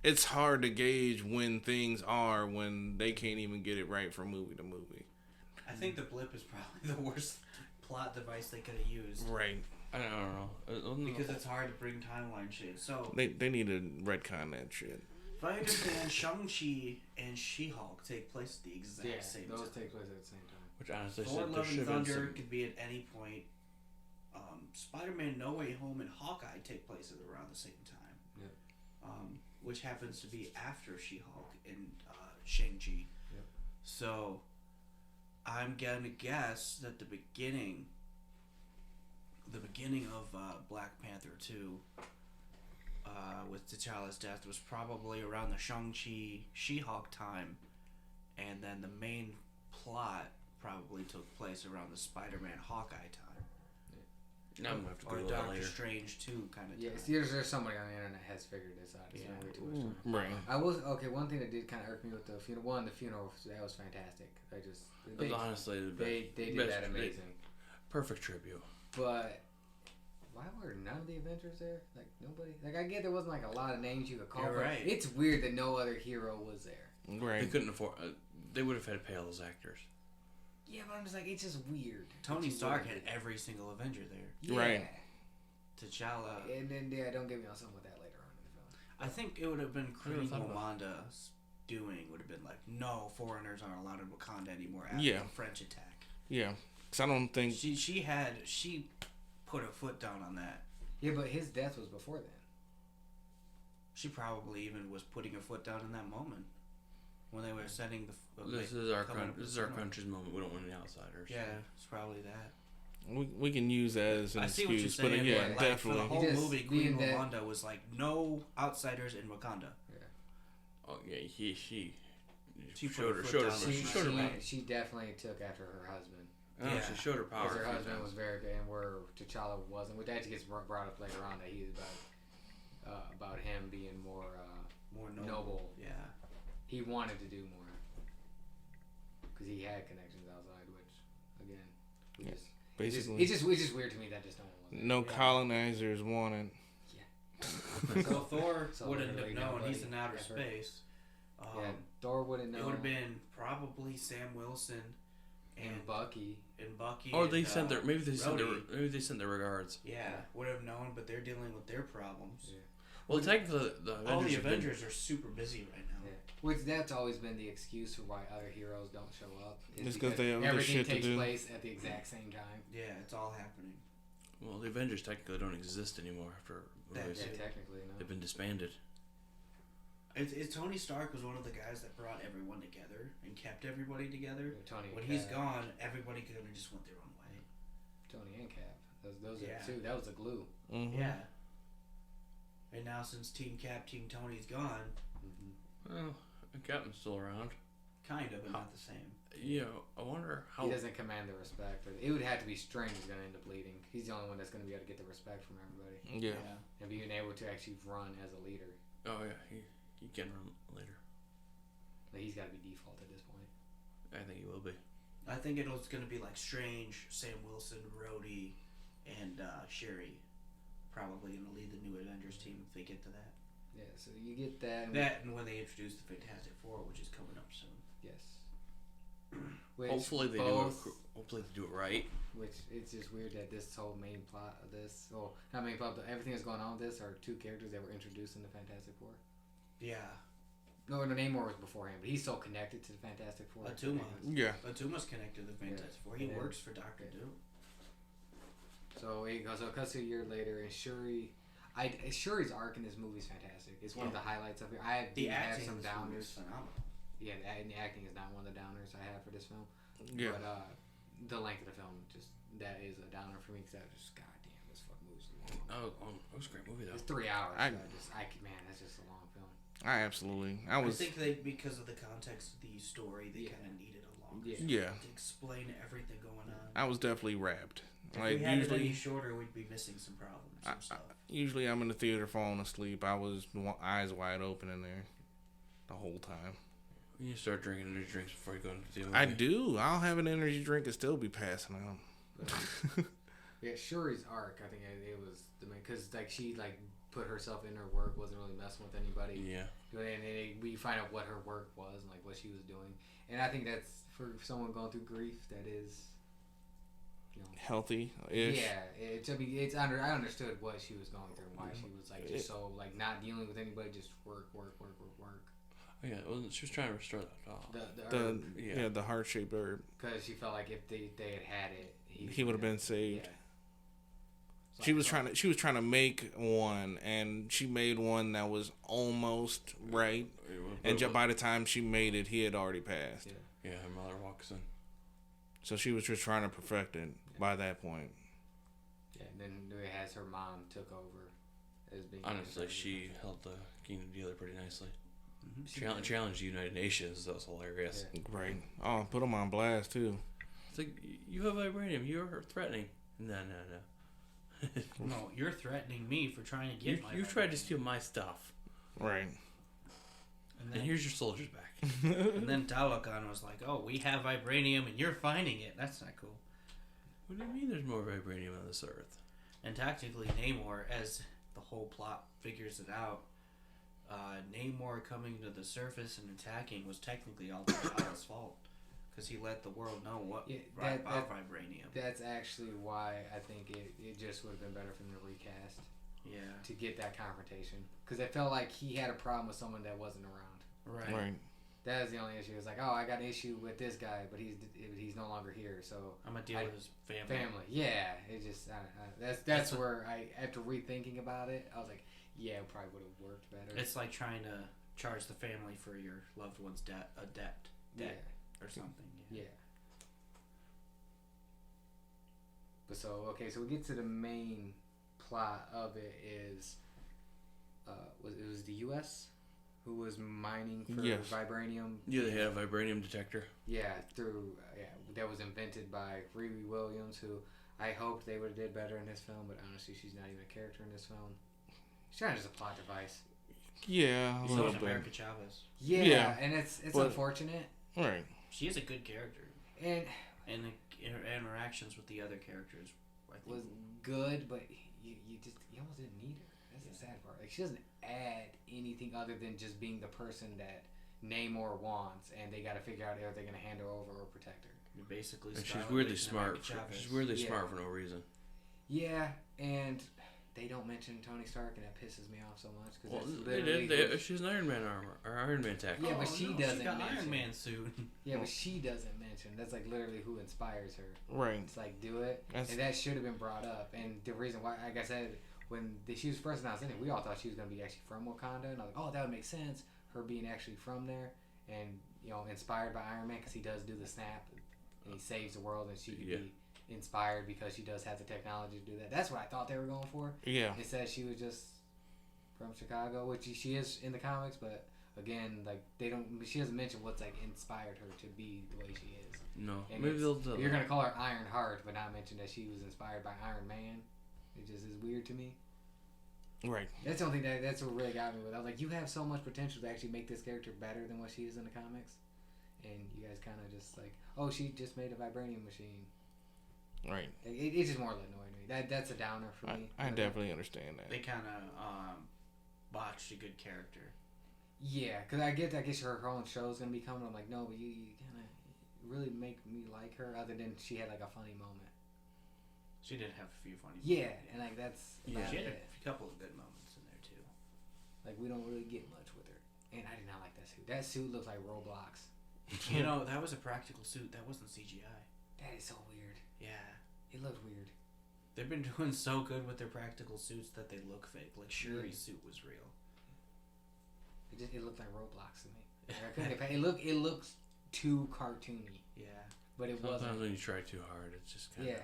it's hard to gauge when things are when they can't even get it right from movie to movie. I think the blip is probably the worst plot device they could have used. Right. I don't know. Because it's hard to bring timeline shit. So They need to retcon that shit. if I understand, Shang-Chi and She-Hulk take place at the exact same those time. take place at the same time. Which honestly, Thor: there Love should and have been Thunder some. could be at any point. Spider-Man: No Way Home and Hawkeye take place at around the same time. Yep. Which happens to be after She-Hulk and Shang-Chi. Yep. So I'm gonna guess that the beginning of Black Panther 2 with T'Challa's death was probably around the Shang-Chi She-Hulk time, and then the main plot probably took place around the Spider-Man Hawkeye time. Now I'm gonna have to Or Google that Doctor later. Strange 2 kind of Yeah, time. there's somebody on the internet has figured this out. It's not way too much time. Right. I was okay. One thing that did kind of irk me with the funeral. One, the funeral that was fantastic. It was honestly the they best, did best- that amazing. Perfect tribute. But why were none of the Avengers there? Like nobody. Like I get there wasn't like a lot of names you could call. You're but right. It's weird that no other hero was there. They Right. couldn't afford. They would have had to pay all those actors. Yeah, but I'm just like it's just weird. Tony It's Stark weird. had every single Avenger there. Yeah. Right. T'Challa. And then don't get me on something with that later on in the film. I think it would have been I never Queen thought about Ramonda's doing would have been like, no foreigners aren't allowed in Wakanda anymore after Yeah. the French attack. Yeah. Because I don't think. She put her foot down on that. Yeah, but his death was before then. She probably even was putting her foot down in that moment when they were setting the. This is our coming up with the final. country's moment. We don't want any outsiders. Yeah, it's probably that. We can use that as an I see what you're excuse, but saying. yeah, but definitely. For the whole He just movie, Queen being that- Ramonda was like, no outsiders in Wakanda. Oh yeah, she She put showed her her foot showed her down. she showed her power. She definitely took after her husband. Oh, Yeah. she showed her power. Because her a few husband times. was very good, and where T'Challa wasn't. Which actually gets brought up later on that he was about him being more More noble. Yeah. He wanted to do more because he had connections outside. Which again, we Yeah, just Basically, it's just weird to me that just no one was there. no Yeah. colonizers wanted. So Thor So wouldn't have literally known. He's nobody in outer ever- space. Yeah, Thor wouldn't know. It would have been probably Sam Wilson And Bucky. Or they and, sent their maybe they sent their regards. Yeah, would have known, but they're dealing with their problems. Yeah. Well, technically, All the Avengers are super busy right now. Yeah. Which that's always been the excuse for why other heroes don't show up. It's because they have other everything shit to takes do. place at the exact same time. Yeah, it's all happening. Well, the Avengers technically don't exist anymore after movies. Yeah, technically, no. They've been disbanded. It's Tony Stark was one of the guys that brought everyone together and kept everybody together. Yeah, Tony When and he's Cap. gone, everybody could have just went their own way. Tony and Cap. Those Yeah. are two. That was the glue. Mm-hmm. Yeah. And now since Team Cap, Team Tony's gone, Well, Captain's still around. kind of, but not the same. You know, I wonder how. He doesn't command the respect. It would have to be Strange who's going to end up leading. He's the only one that's going to be able to get the respect from everybody. Yeah. And being able to actually run as a leader. Oh yeah, he can run later. But he's got to be default at this point. I think he will be. I think it's going to be like Strange, Sam Wilson, Rhodey, and Sherry. Probably going to lead the new Avengers team if they get to that. Yeah, so you get that. And when they introduce the Fantastic Four, which is coming up soon. Yes. Which Hopefully they do it. Hopefully they do it right. Which it's just weird that this whole main plot of this, well, not main plot, but everything that's going on with this are two characters that were introduced in the Fantastic Four. Yeah. No, Namor was beforehand, but he's so connected to the Fantastic Four. Atuma. Yeah. Atuma's connected to the Fantastic Four. He Yeah. works for Doctor Doom. So it goes. So it cuts to a year later, and Shuri's arc in this movie is fantastic. It's one of the highlights of it. I The do have acting some in this movie is downers. phenomenal. Yeah, the acting is not one of the downers I have for this film. Yeah. But the length of the film, that is a downer for me because I just, goddamn, this fucking movie's long. Oh, it was a great movie though. It's 3 hours. I- Man, that's just a long film. I absolutely. I think they, because of the context of the story, they kind of needed a longer Yeah. film Yeah. to explain everything going on. I was definitely wrapped. If Like we had it any usually, shorter, we'd be missing some problems and stuff. usually I'm in the theater falling asleep. I was eyes wide open in there the whole time. You need to start drinking energy drinks before you go into the movie. I do. I'll have an energy drink and still be passing out. Yeah, Shuri's arc, I think it was the main, because like she like put herself in her work, wasn't really messing with anybody. Yeah. And we find out what her work was and like what she was doing, and I think that's for someone going through grief that is, you know, Healthy-ish. Yeah, I understood what she was going through and why she was like just so like not dealing with anybody, just work. Oh, yeah, she was trying to restore that doll. The heart-shaped herb. Because she felt like if they had it, He would have been saved. Yeah. She was trying to make one, and she made one that was almost right. And by the time she made it, he had already passed. Yeah, her mother walks in. So she was just trying to perfect it by that point. Yeah, and then it has her mom took over as being. Honestly, she held the kingdom together pretty nicely. Mm-hmm. Challenged the United Nations. That was hilarious. Yeah. Right. Oh, put them on blast too. It's like, you have vibranium. You're threatening. No. No, you're threatening me for trying to get You tried to steal my stuff. Right. And here's your soldiers back. And then Talokan was like, "Oh, we have vibranium, and you're finding it. That's not cool." What do you mean there's more vibranium on this earth? And tactically, Namor, as the whole plot figures it out, Namor coming to the surface and attacking was technically all T'Challa's fault, because he let the world know what about vibranium. That's actually why I think it just would have been better for him to recast. Yeah. To get that confrontation, because it felt like he had a problem with someone that wasn't around. Right. That was the only issue. It was like, oh, I got an issue with this guy, but he's no longer here, so I'm gonna deal with his family. Yeah, it just that's where I, after rethinking about it, I was like, yeah, it probably would have worked better. It's like trying to charge the family for your loved one's debt or something. Yeah. But so we get to the main plot of it is, it was the U.S. who was mining for vibranium. Yeah, they had a vibranium detector. Yeah, that was invented by Riri Williams, who I hoped they would have did better in this film, but honestly, she's not even a character in this film. She's kind of just a plot device. Yeah, a So little is bit. America Chavez. Yeah, and it's unfortunate. Right. She is a good character, And the interactions with the other characters, I think, was good, but you almost didn't need her. That's the sad part. Like, she doesn't add anything other than just being the person that Namor wants, and they got to figure out if they're gonna hand her over or protect her. Basically, And she's Scarlet weirdly Witch and smart. America Chavez. She's weirdly Yeah. smart for no reason. Yeah, and they don't mention Tony Stark, and that pisses me off so much. Cause Well, that's they literally did. who- She's an Iron Man armor or Iron Man tech. Yeah, but she doesn't She got mention. Iron Man suit. Yeah, but she doesn't mention. That's like literally who inspires her. Right. It's like, do it. That's- And that should have been brought up. And the reason why, like I said, when she was first announced in it, we all thought she was going to be actually from Wakanda. And I was like, oh, that would make sense. Her being actually from there. And, you know, inspired by Iron Man because he does do the snap. And he saves the world. And she could be inspired because she does have the technology to do that. That's what I thought they were going for. Yeah. It says she was just from Chicago, which she is in the comics. But, again, like, she doesn't mention what's, like, inspired her to be the way she is. No, And maybe they'll. You're gonna call her Iron Heart, but not mention that she was inspired by Iron Man. It just is weird to me. Right. That's the only thing that's what really got me with. I was like, you have so much potential to actually make this character better than what she is in the comics, and you guys kind of just like, oh, she just made a vibranium machine. Right. It's just more annoying to me. That's a downer for me. I definitely understand that. They kind of botched a good character. Yeah, because I guess her own show's gonna be coming. I'm like, no, but you kind of really make me like her. Other than she had like a funny moment. She did have a few funny. Yeah, and like that's about She had it. a couple of good moments in there too. Like we don't really get much with her. And I did not like that suit. That suit looks like Roblox. You know, that was a practical suit. That wasn't CGI. That is so weird. Yeah. It looked weird. They've been doing so good with their practical suits that they look fake. Like Shuri's suit was real. It looked like Roblox to me. Like, it looks too cartoony, Yeah. but it Sometimes wasn't. when you try too hard, it's just kind Yeah.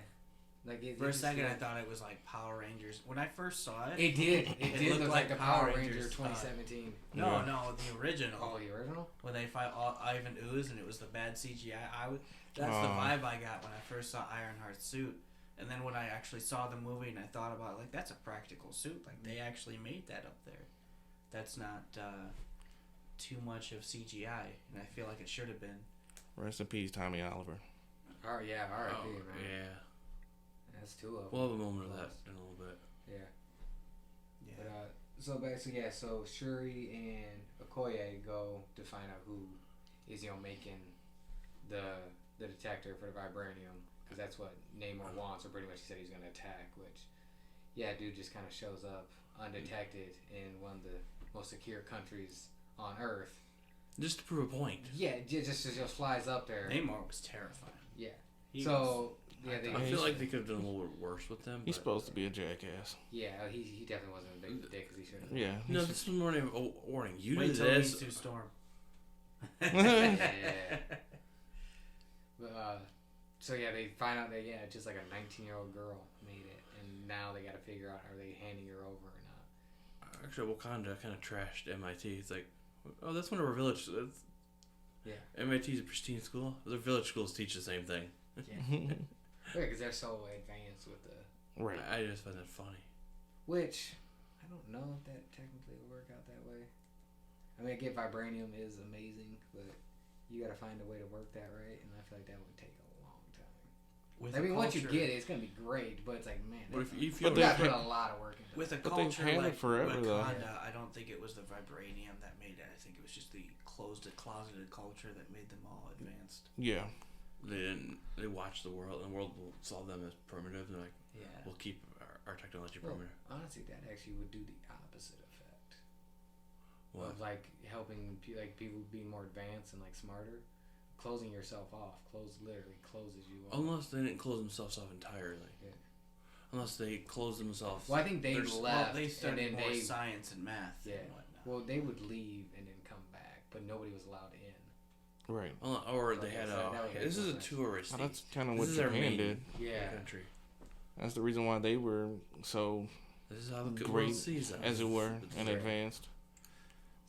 Like For a just second, I looked- thought it was like Power Rangers. When I first saw it, it did. It did looked look like the Power Power Ranger Rangers, 2017. no, Yeah. no, the original. Oh, the original? When they fight Ivan Ooze and it was the bad CGI, that's the Oh. vibe I got when I first saw Ironheart's suit. And then when I actually saw the movie and I thought about it, like, that's a practical suit. Like, they actually made that up there. That's not too much of CGI. And I feel like it should have been. Rest in peace, Tommy Oliver. Oh yeah, R.I.P. Oh, man. yeah. That's two of them. We'll have a moment of that in a little bit. Yeah. Yeah. But so basically, yeah. So Shuri and Okoye go to find out who is making the detector for the vibranium, because that's what Namor wants, or pretty much he said he's going to attack. Which, yeah, dude just kind of shows up undetected in one of the most secure countries on Earth. Just to prove a point. Yeah, just flies up there. Namor was terrifying. Yeah. He So yeah, I they, feel like they could have done a little bit worse with them. He's but- supposed to be a jackass. yeah, he definitely wasn't a big dick as he should have. Yeah. No, this was more of a warning. You Wait do till this. these two storm. Yeah. But so yeah, they find out that just like a 19-year-old girl made it, and now they got to figure out are they handing her over or not. Actually, Wakanda kind of trashed MIT. It's like, oh, that's one of our village. That's, Yeah. MIT's a pristine school. Their village schools teach the same thing. Yeah, because they're so advanced with the. Right. I just find that funny. Which I don't know if that technically will work out that way. I mean, I get vibranium is amazing, but you got to find a way to work that right, and I feel like that would take a long time. With I mean, once you culture- get it, it's gonna be great, but it's like, man, But if you But you they- got to put a lot of work into With a it. But they've culture had it like forever, though. Wakanda, I don't think it was the vibranium that made it. I think it was just the closeted culture that made them all advanced. Yeah. They watched the world, and the world saw them as primitive, and they're like, Yeah. we'll keep our technology Well, primitive. honestly, that actually would do the opposite effect. What? Of like helping people be more advanced and like smarter. Closing yourself off, literally closes you off. Unless they didn't close themselves off entirely. Yeah. Unless they closed themselves. Well, I think they There's- left, They and studied then more they science and math yeah. and whatnot. Well, they would leave and then come back, but nobody was allowed in. Right. Or Like they I had said, that would make this is a sense. tourist. Well, that's kind of This what is our Japan main- did. Yeah. country. That's the reason why they were so This is how the great, world sees us. as it were, It's and great. advanced.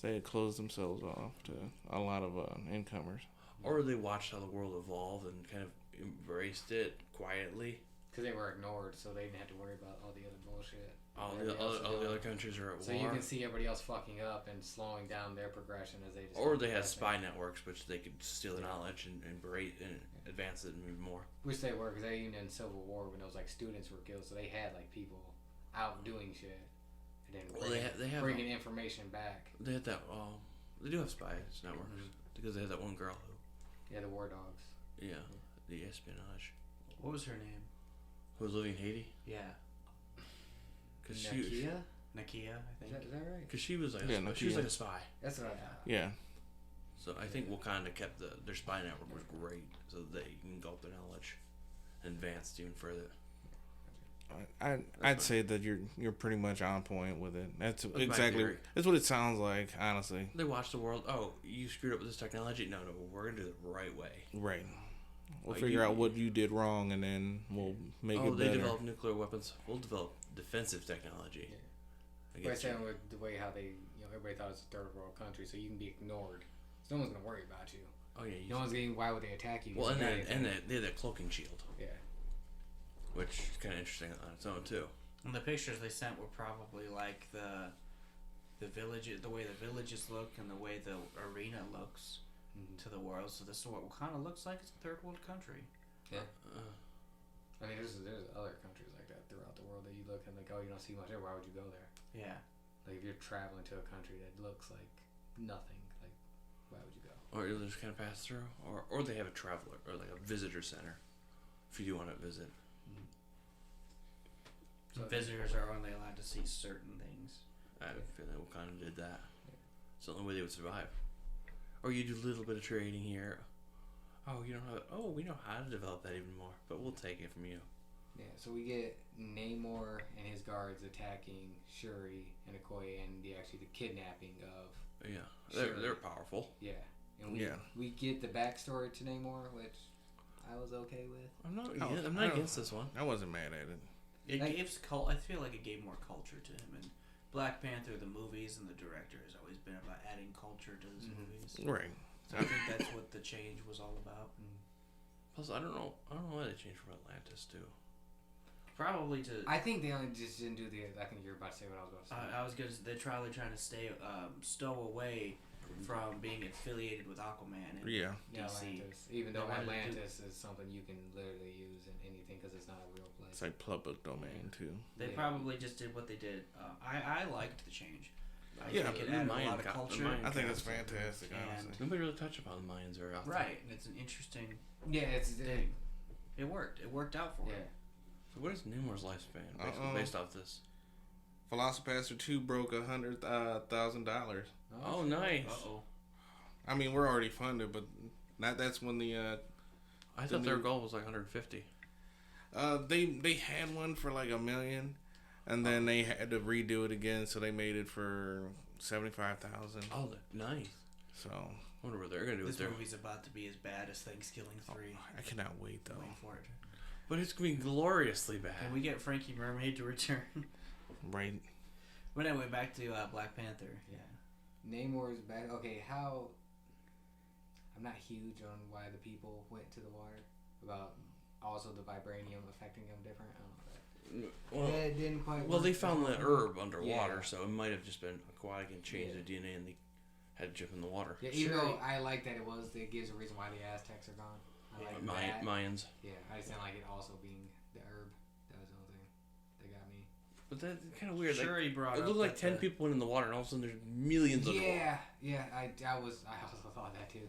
They had closed themselves off to a lot of incomers. Or they watched how the world evolved and kind of embraced it quietly. Because they were ignored, so they didn't have to worry about all the other bullshit. All Everybody the else is doing. other countries are at So war. you can see everybody else fucking up and slowing down their progression as they just. Or keep they had progressing. spy networks, which they could steal the Yeah. knowledge and embrace and advance it even more. Which they were, because they even in Civil War when those like students were killed, so they had like people out doing shit, and then Well, they have bringing information back. They had that. They do have spies networks because they had that one girl who. Yeah, the War Dogs. Yeah, the espionage. What was her name? Who was living in Haiti? Yeah. Cause she, Nakia? Nakia, I think. Is that right? cause she was like, Yeah, she was Nakia. like a spy. That's what I thought. Yeah. So I think Wakanda kept their spy network was great, so they can go up their knowledge, and advanced even further. I'd say that you're pretty much on point with it. That's my exactly theory. that's what it sounds like, honestly. They watch the world. Oh, you screwed up with this technology. No, we're gonna do it the right way. Right. We'll Like figure out what you did wrong, and then we'll make it they better. develop nuclear weapons. We'll develop defensive technology. Right, Against you. saying with the way how they, everybody thought it was a third world country, so you can be ignored. So no one's gonna worry about you. Oh yeah. No one's getting. Why would they attack you? Well, You and don't they they had that cloaking shield, yeah. which is kind of interesting on its own too. And the pictures they sent were probably like the village, the way the villages look, and the way the arena looks to the world. So this is what kind of looks like it's a third world country. Yeah. I mean, there's other countries like that throughout the world that you look and like, oh, you don't see much there. Why would you go there? Yeah. Like if you're traveling to a country that looks like nothing, like why would you go? Or you'll just kind of pass through, or they have a traveler or like a visitor center, if you do want to visit. So visitors are only allowed to see certain things. I feel like Wakanda did that. It's the only way they would survive. Or you do a little bit of trading here. Oh, you don't have. Oh, we know how to develop that even more, but we'll take it from you. Yeah, so we get Namor and his guards attacking Shuri and Okoye and the kidnapping of Yeah, Sure. they're powerful. and Yeah. we get the backstory to Namor, which I was okay with. I'm not. Oh, I'm I not don't- against this one. I wasn't mad at it. It Like- gives I feel like it gave more culture to him. And Black Panther, the movies, and the director has always been about adding culture to his movies. Right. So I think that's what the change was all about. Plus, I don't know why they changed from Atlantis too. Probably to. I think they only just didn't do the. I think you're about to say what I was about to say. I was gonna. They're probably trying to stow away from being affiliated with Aquaman and Yeah. Yeah, DC. Atlantis. Even though They wanted to do- Atlantis is something you can literally use in anything because it's not a real place. It's like public domain too. They Yeah. probably just did what they did. I liked the change. I Yeah, think it the added a Mayan lot of co- the culture. Mayan I think it's concept. fantastic, And- honestly. Nobody really touched upon the Mayans very often. Right, and it's an interesting Yeah, it's thing. It worked. It worked out for yeah. him. So what is Namor's lifespan based off this? Velocipaster 2 broke $100,000. Oh, nice. Uh-oh. I mean, we're already funded, but that's when the I thought their goal was like 150. they had one for like $1 million, and then they had to redo it again, so they made it for 75,000. Oh, nice. So I wonder what they're gonna do This with their. movie's about to be as bad as Thankskilling 3. I cannot wait though. Wait for it. But it's gonna be gloriously bad. Can we get Frankie Mermaid to return? Right. But anyway, back to Black Panther. Yeah. Namor's back. Okay, how? I'm not huge on why the people went to the water. About also the vibranium affecting them different. I don't know that. Well, Yeah, it didn't quite. well, work they found the that herb underwater, Yeah. so it might have just been aquatic and changed Yeah. the DNA, and they had to jump in the water. Yeah, even Sure. though I like that it gives a reason why the Aztecs are gone. I like that. Mayans. Yeah, I just didn't like it also being the herb. That was the only thing that got me. But that's kind of weird. Sure, Like, he brought it up looked like that 10 the- people went in the water, and all of a sudden there's millions of Yeah, yeah. I also thought that too.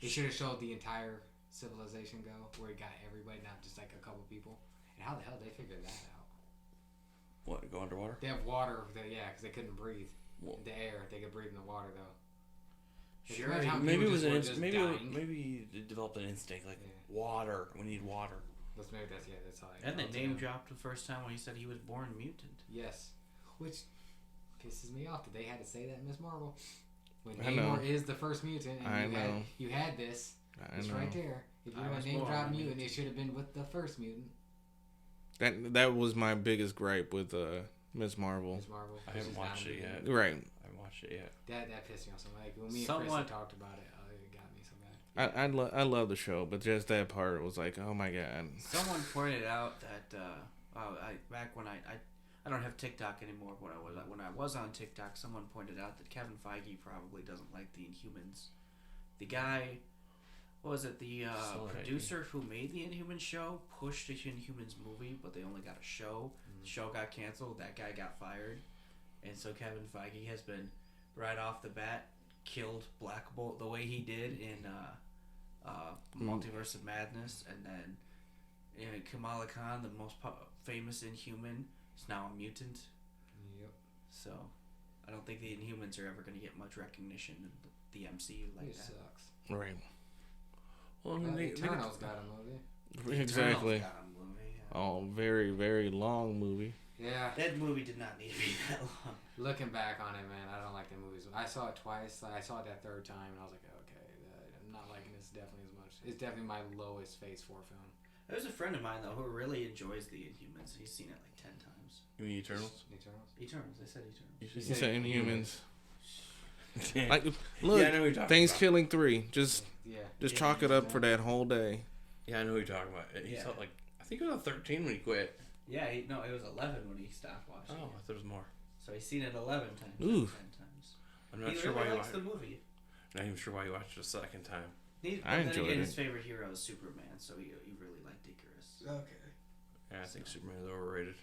It should have showed the entire civilization go, where it got everybody, not just like a couple people. And how the hell they figured that out? What, go underwater? They have water, because they couldn't breathe. Well, The air, they could breathe in the water though. Sure, Imagine how maybe people it was just an were just dying. maybe they developed an instinct like Yeah. water. We need water. Maybe that's how. And they felt, name yeah. dropped the first time when he said he was born mutant. Yes, which pisses me off that they had to say that in Miss Marvel. When I know. Namor is the first mutant, and I you know. had this. I It's know. right there. If you I want was to name born drop a mutant, mutant. it should have been with the first mutant, That was my biggest gripe with Miss Marvel. Miss Marvel. I which haven't is not watched a it mutant. yet. Right. I haven't watched it yet. That pissed me off so much. Like when me and Somewhat- Chris talked about it, it got me so bad. I love the show, but just that part was like, oh my god. Someone pointed out that back when I don't have TikTok anymore. When I was on TikTok, someone pointed out that Kevin Feige probably doesn't like the Inhumans. The guy, what was it? The Solid producer who made the Inhumans show pushed a Inhumans movie, but they only got a show. The show got canceled. That guy got fired, and so Kevin Feige has been right off the bat killed Black Bolt the way he did in Multiverse of Madness, and then Kamala Khan, the most famous Inhuman, is now a mutant. Yep. So, I don't think the Inhumans are ever going to get much recognition in the MCU like It that. sucks. Right. Well, I mean, Eternals got a movie. Exactly. Eternals got a movie, yeah. Oh, very, very long movie. Yeah. That movie did not need to be that long. Looking back on it, man, I don't like the movies. I saw it twice. I saw it that third time, and I was like, okay, I'm not liking this definitely as much. It's definitely my lowest Phase 4 film. There's a friend of mine, though, who really enjoys the Inhumans. He's seen it like 10 times. You mean Eternals? Eternals? Eternals. I said Eternals. You You said Inhumans. Yeah. Like, look, Yeah, I know who you're talking Thanksgiving 3. Just Yeah. chalk it up for that whole day. Yeah, I know who you're talking about. He Yeah. saw like I think it was on 13 when he quit. Yeah, it was 11 when he stopped watching Oh, I it. thought there was more. So he's seen it 11 times. Ooh. 10 times. I'm not He sure really why you likes watched. the movie. Not even sure why you watched it a second time. I enjoyed His it. favorite hero is Superman, so he really liked Icarus. Okay. Yeah, I think Superman is overrated.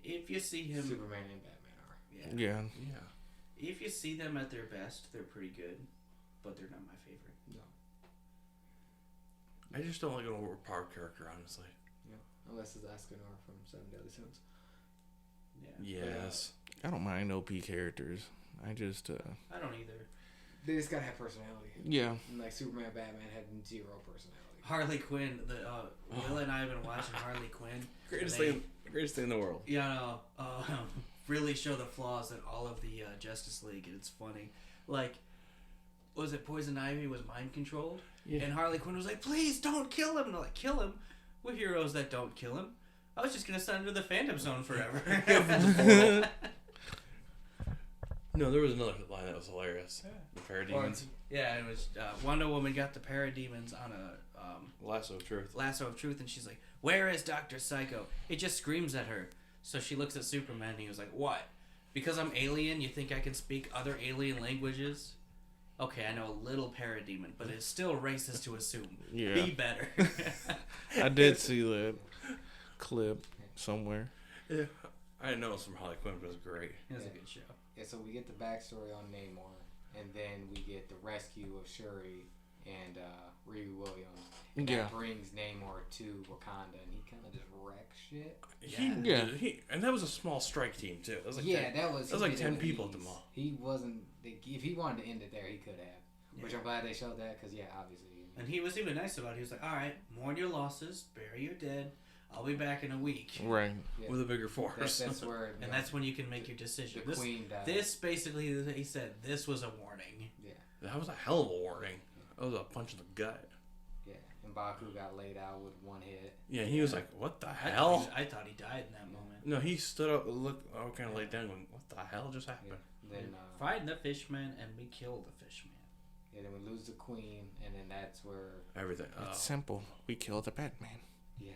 If you see him, Superman and Batman are. yeah. Yeah. Yeah. If you see them at their best, they're pretty good, but they're not my favorite. No. I just don't like an overpowered character, honestly. Yeah. Unless it's Escanor from Seven Deadly Sins. Yeah. Yes. I don't mind OP characters. I just, I don't either. They just gotta have personality. yeah. And like Superman and Batman had zero personality. Harley Quinn. Will and I have been watching Harley Quinn. Greatest They- thing in the world. Really show the flaws in all of the Justice League, and it's funny. Like, was it Poison Ivy was mind controlled? Yeah. And Harley Quinn was like, "Please don't kill him." And they're like, "Kill him? We're heroes that don't kill him. I was just gonna send him to the Phantom Zone forever." No, there was another line that was hilarious. The parademons. Yeah, it was Wonder Woman got the parademons on a Lasso of Truth. lasso of truth, and she's like, "Where is Dr. Psycho?" It just screams at her. So she looks at Superman, and he was like, "What? Because I'm alien, you think I can speak other alien languages?" Okay, I know a little parademon, but it's still racist to assume. Yeah. Be better. I did see that clip somewhere. Yeah. I didn't know it was from Harley Quinn, but it was great. It was a good show. Yeah, so we get the backstory on Namor, and then we get the rescue of Shuri and Riri Williams. And Yeah. that brings Namor to Wakanda, and he kind of just wrecks shit. And that was a small strike team too. That was like Yeah, 10, that was. that was he like did it 10 with people at ease. the mall. He wasn't. If he wanted to end it there, he could have. Which I'm glad they showed that, because obviously. And he was even nice about it. He was like, "All right, mourn your losses, bury your dead. I'll be back in a week." Right. Yeah. With a bigger force. That's where. And that's when you can make your decision. the Queen died. This basically, he said, this was a warning. Yeah, That was a hell of a warning. That was a punch in the gut. yeah. And Baku got laid out with one hit. Yeah, he was like, "What the hell?" I thought he died in that moment. No, he stood up, looked, kind of laid down, going, "What the hell just happened?" Yeah. Then. Fighting the fishman, and we killed the fishman. Yeah, then we lose the Queen, and then that's where. Everything. It's simple. We killed the Batman. Yeah.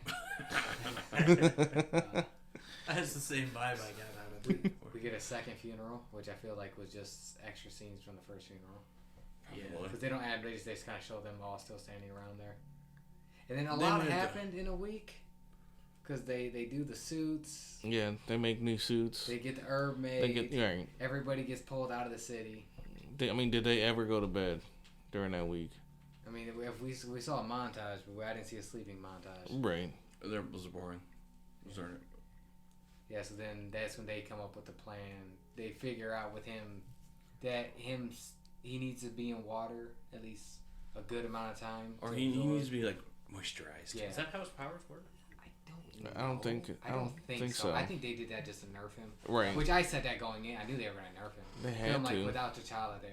That's the same vibe I got out of it. We get a second funeral, which I feel like was just extra scenes from the first funeral. Probably. Because they don't add, they just kind of show them all still standing around there. And then a They lot might have happened in a week. Because they do the suits. Yeah, they make new suits. They get the herb made. They get right. Everybody gets pulled out of the city. Did they ever go to bed during that week? I mean, if we saw a montage, but I didn't see a sleeping montage. Right. There was boring. Was there? Yeah, so then that's when they come up with the plan. They figure out with him that he needs to be in water at least a good amount of time. Or to he absorb. needs to be like moisturized. Yeah. Is that how his powers work? I don't think so. I think they did that just to nerf him. Right. Which I said that going in. I knew they were gonna nerf him. They had I'm like, to. without T'Challa there,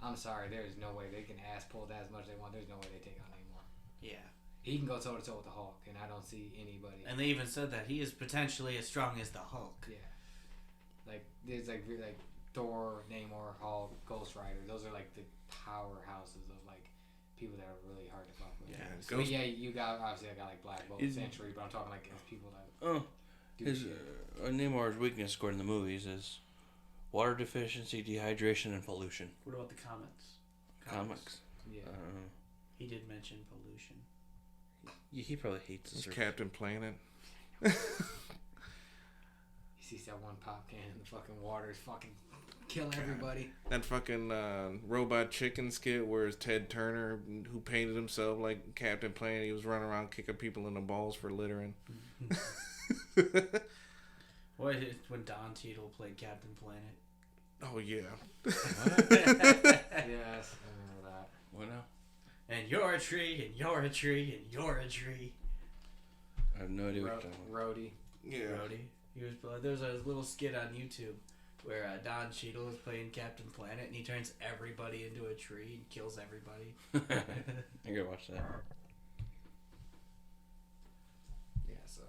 I'm sorry, there's no way they can ass pull that as much as they want. There's no way they take on anymore. Yeah. He can go toe to toe with the Hulk, and I don't see anybody. And they even said that he is potentially as strong as the Hulk. Yeah. Like there's like Thor, Namor, Hulk, Ghost Rider. Those are like the powerhouses of like people that are really hard to fuck with. Yeah, So Ghost- yeah, you got obviously I got like Black Bolt, Is- Sentry, but I'm talking like as people that do His shit. Nemar's weakness, according to the movies, is water deficiency, dehydration, and pollution. What about the comics? Comics. Yeah. He did mention pollution. He probably hates It's this. Captain Planet. He sees that one pop can and the fucking water is fucking kill everybody. That fucking Robot Chicken skit where it's Ted Turner who painted himself like Captain Planet. He was running around kicking people in the balls for littering. What is when Don Cheadle played Captain Planet? Oh yeah. Yes, I remember that. What now? And you're a tree, and you're a tree, and you're a tree. I have no idea what you're talking about. Rhodey. Yeah. Brody. There's a little skit on YouTube where Don Cheadle is playing Captain Planet, and he turns everybody into a tree and kills everybody. I gotta watch that. Yeah, so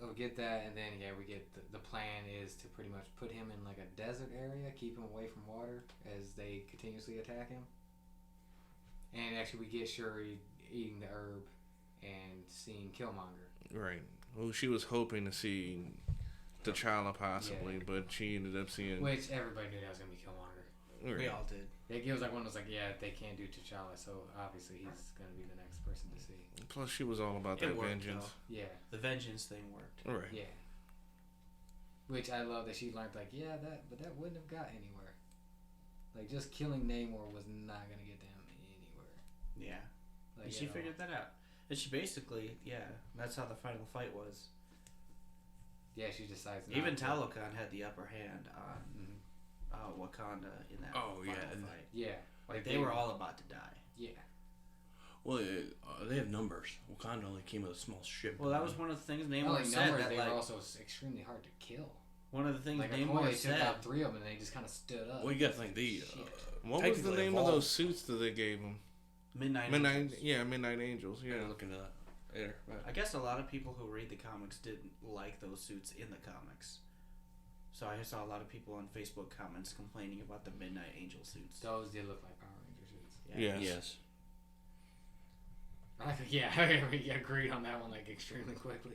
we'll get that, and then we get the plan is to pretty much put him in like a desert area, keep him away from water as they continuously attack him. And actually, we get Shuri eating the herb and seeing Killmonger. Right. Well, she was hoping to see T'Challa possibly, but she ended up seeing. Which everybody knew that was gonna be Killmonger. Right. We all did. It was like one of those like, yeah, they can't do T'Challa, so obviously he's gonna be the next person to see. Plus, she was all about that It worked, vengeance. though. Yeah, The vengeance thing worked. Right. yeah. Which I love that she learned like, yeah, but that wouldn't have got anywhere. Like just killing Namor was not gonna get them anywhere. Yeah. Like And she at all. figured that out. And she basically, that's how the final fight was. Yeah, she decides. Not Even to. Talokan had the upper hand on Mhm. Wakanda in that Oh, final yeah. fight. Yeah, Like they were all about to die. Yeah, Well, they have numbers. Wakanda only came with a small ship. Well, that was one of the things not Namor only said. numbers, That they like were also extremely hard to kill. one of the things Like Namor they took said. out 3 of them and they just kind of stood up. Well, you gotta think the. Shit. What was the technically name of evolved. those suits that they gave him? Midnight. Midnight. Angels. Yeah, Midnight Angels. Yeah, Yeah. look into that later. I guess a lot of people who read the comics didn't like those suits in the comics. So I saw a lot of people on Facebook comments complaining about the Midnight Angel suits. Those did look like Power Ranger suits. Yes. Yes. We agreed on that one like extremely quickly.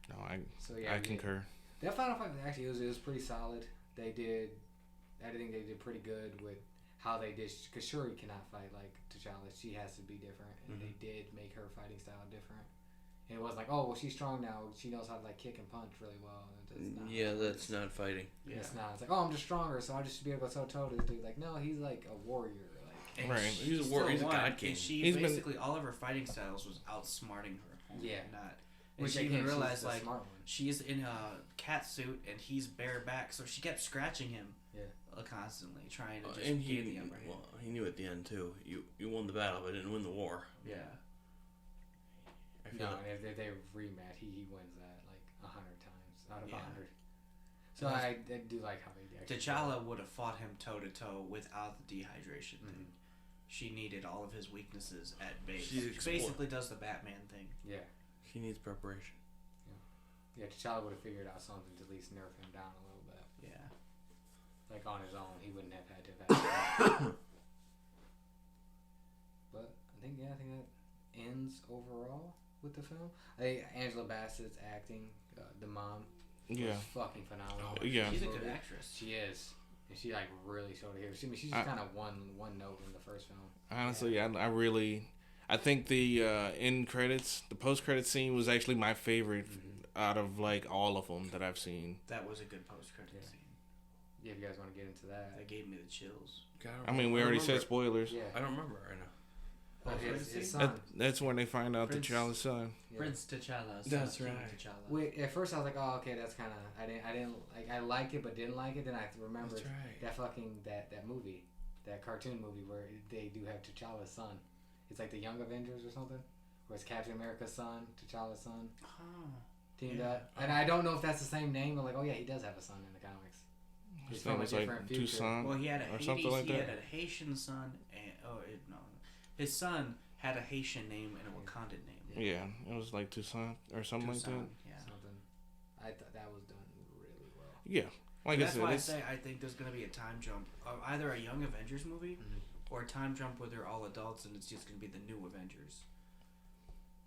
No, So I concur. That final fight actually it was pretty solid. I think they did pretty good with how they did, because Shuri cannot fight like T'Challa. She has to be different, and they did make her fighting style different. And it wasn't like, oh, well, she's strong now. She knows how to like kick and punch really well. That's not fighting. Yeah. It's not. It's like, oh, I'm just stronger, so I'll just be able to go toe to this dude. Like, no, he's like a warrior. Like, And Right. she He's a still warrior. He's a won, god king. and she He's been- basically all of her fighting styles was outsmarting her opponent. Yeah. Not. And which she again, even she's realized the like smart one. she's in a cat suit and he's bareback, so she kept scratching him. Yeah. Constantly trying to just And gain the upper hand. well, he knew at the end too. You won the battle, but didn't win the war. Yeah. I feel No, like- and if they rematch, he wins that like 100 times out of Yeah. 100. So I do like how they actually. T'Challa would have fought him toe to toe without the dehydration Mhm. thing. She needed all of his weaknesses at base. She's She explored. basically does the Batman thing. Yeah. She needs preparation. Yeah, T'Challa would have figured out something to at least nerf him down a little bit. Yeah. Like on his own, he wouldn't have had to have had But I think that ends overall with the film. Angela Bassett's acting, the mom, Yeah. was fucking phenomenal. Yeah. She's a good actress. She is. And she like really showed it here. She's just kind of one note in the first film. Honestly, I think the end credits, the post credit scene was actually my favorite out of like all of them that I've seen. That was a good post-credit Yeah. scene. Yeah, if you guys want to get into that. That gave me the chills. I mean, we already said spoilers. Yeah. I don't remember right now. His That, son. that's when they find out Prince- T'Challa's son. Yeah. Prince T'Challa. That's King right. T'Challa. Wait, at first I was like, oh, okay, that's kind of I didn't like I liked it but didn't like it. Then I remembered That's right. that fucking that movie, that cartoon movie where they do have T'Challa's son. It's like the Young Avengers or something, where it's Captain America's son, T'Challa's son Oh. teamed Yeah. up. And I don't know if that's the same name. But like, oh yeah, he does have a son in the comics. His He's name from a was like different future. Tucson Well, he had a or Hades, something like he that. had a Haitian son, and his son had a Haitian name and a Wakandan name. Yeah, it was like Tucson or something like that. Tucson, yeah. Something. I thought that was done really well. Yeah, like That's I said, why I it's, say I think there's going to be a time jump of either a Young Avengers movie or a time jump where they're all adults and it's just going to be the new Avengers.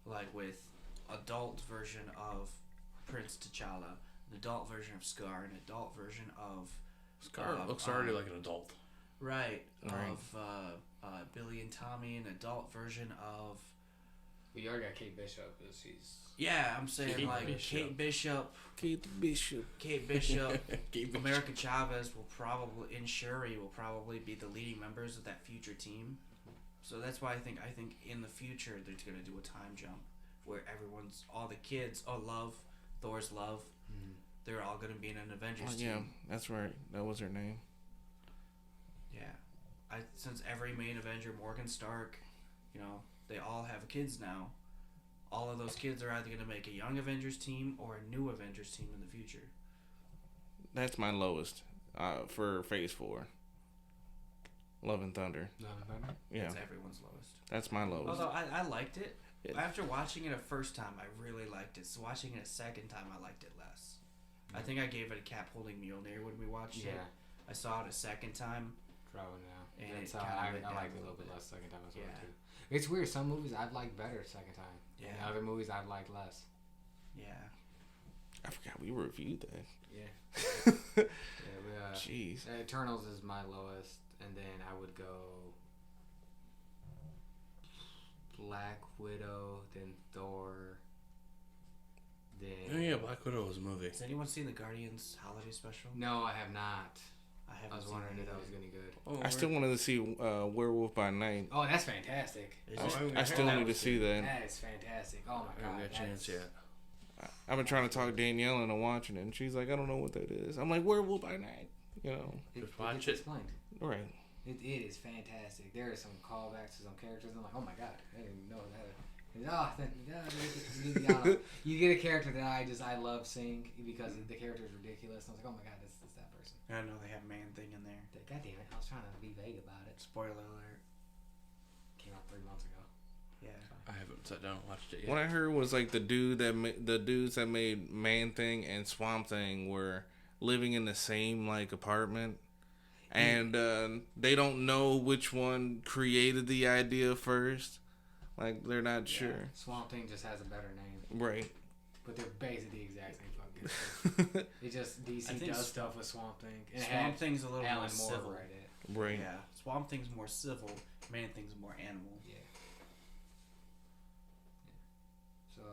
Like with adult version of Prince T'Challa, an adult version of Scar, an adult version of Scar looks already like an adult. right Right. of Billy and Tommy, an adult version of Well, you already got Kate Bishop, because she's... Yeah, I'm saying Kate like Bishop. Kate Bishop, Kate Bishop. Keep it- America Chavez will probably, and Shuri will probably be the leading members of that future team. So that's why I think in the future they're gonna do a time jump where all the kids, Thor's love, they're all gonna be in an Avengers team. Yeah, that's right. That was her name. Yeah, since every main Avenger, Morgan Stark, they all have kids now. All of those kids are either gonna make a young Avengers team or a new Avengers team in the future. That's my lowest for Phase 4. Love and Thunder. Yeah, It's everyone's lowest. that's my lowest. Although I liked it. Yeah. After watching it a first time, I really liked it. So watching it a second time, I liked it less. I think I gave it a cap holding Mjolnir when we watched it. I saw it a second time. Probably now. And That's it how kinda I went down liked it a a little little bit bit. less second time as well, Yeah. too. It's weird. Some movies I've liked better second time. Yeah. And other movies I've liked less. Yeah. I forgot we reviewed that. Yeah. Yeah, Jeez. Eternals is my lowest, and then I would go Black Widow, then Thor, then... Oh yeah, Black Widow was a movie. Has anyone seen the Guardians holiday special? No, I have not. I haven't. I was seen wondering it if that either. was gonna be good. Oh, I still wanted to see Werewolf by Night. Oh, that's fantastic. It's I, just- I still that need to was see that. That is fantastic. Oh my I haven't god. got a chance that's- yet. I've been trying to talk Danielle into watching it, and she's like, I don't know what that is. I'm like, Werewolf by Night. You know. Just watch gets it. Explained. Right. It is fantastic. There are some callbacks to some characters. I'm like, oh my god, I didn't even know that. You get a character that I love seeing because the character is ridiculous. I was like, oh my god, it's that person. I know they have Man Thing in there. God damn it, I was trying to be vague about it. Spoiler alert. Came out 3 months ago. Yeah. I haven't sat down and watched it yet. What I heard was like the dudes that made Man Thing and Swamp Thing were living in the same like apartment, and they don't know which one created the idea first. Like they're not sure. Swamp Thing just has a better name, Right. but they're basically the exact same fucking thing. It just I DC think does stuff with Swamp Thing. And it Swamp had Thing's a little Alan more Moore civil. write it. Right. Yeah. Swamp Thing's more civil. Man Thing's more animal. Yeah. So,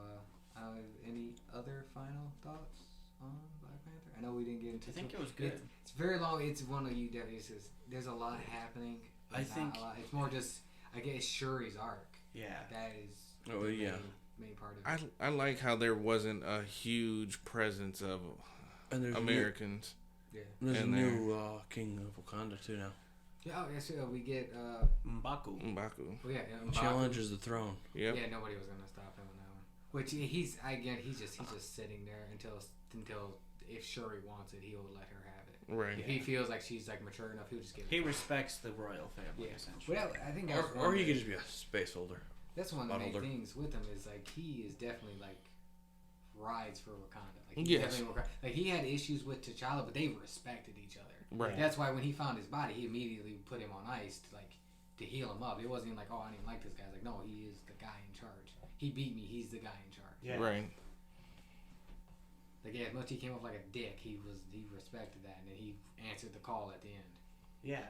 any other final thoughts on Black Panther? I know we didn't get into. I think it was good. It's very long. It's one of you that is just, there's a lot happening. I It's not think- a lot. It's more just, I guess, Shuri's arc. Yeah. That is. Oh, the yeah. Main part of it. I like how there wasn't a huge presence of And there's Americans. Yeah. a in new King of Wakanda too now. Yeah. Oh, yeah. So we get. M'Baku. M'Baku. Well, yeah. M'Baku. Challenges the throne. Yep. Yeah. Nobody was gonna stop him on that one. Which he's just sitting there until if Shuri wants it, he'll let her have it. Right. If he feels like she's like mature enough, he'll just give it. He to her. respects the royal family, Yeah. essentially. Well, I think that's Or he could just be a space holder. That's one of the main Bottled her. things with him is like he is definitely like rides for Wakanda. Like he's Yes. definitely like he had issues with T'Challa, but they respected each other. Right. That's why when he found his body, he immediately put him on ice to heal him up. It wasn't even like, oh, I didn't like this guy. It's like, no, he is the guy in charge. He beat me. He's the guy in charge. Yeah. Right. Like yeah, as much as he came off like a dick, he respected that, and then he answered the call at the end. Yeah.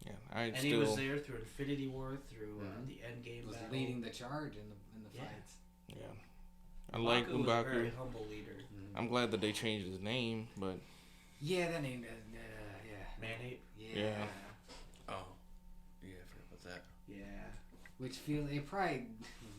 Yeah. And he was there through Infinity War, through the Endgame He was battle. leading the charge in the Yeah. fights. Yeah. I like M'Baku was a very M'Baku. humble leader. I'm glad that they changed his name, but Yeah, that name. Yeah. Man-Ape. Yeah. Oh, yeah, I forgot about that. Yeah. Which it probably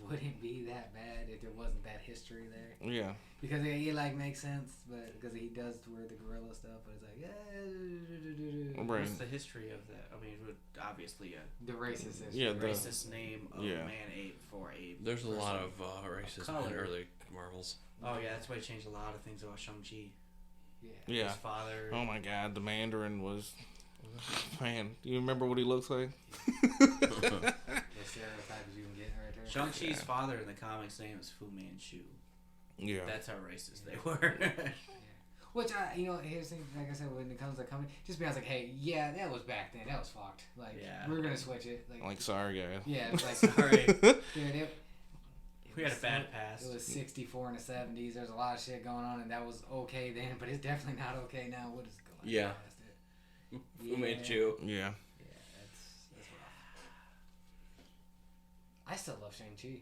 wouldn't be that bad if there wasn't that history there. yeah. Because it like makes sense, but because he does wear the gorilla stuff, but it's like yeah, Right. What's the history of that? I mean, it would obviously the racist history. Yeah, a the- racist name of yeah. Man-Ape for a There's a person. lot of racism in color. early Marvels. Oh yeah, that's why he changed a lot of things about Shang-Chi. Yeah. Yeah. His father. Oh my God, the Mandarin was. Man, do you remember what he looks like? The stereotypes you can get right there. Shang-Chi's father in the comics' name is Fu Manchu. Yeah. That's how racist they were. Which here's the thing. Like I said, when it comes to comedy, just be honest, like, hey, yeah, that was back then. That was fucked. Like, Yeah. we're gonna switch it. Like, sorry, guys. yeah, it's like, Sorry. dude, it We had a was bad so- past. It was 64 in the 70s. There's a lot of shit going on, and that was okay then, but it's definitely not okay now. What is going Yeah. past it? Fu Manchu. Yeah. Yeah, that's rough. I still love Shang-Chi.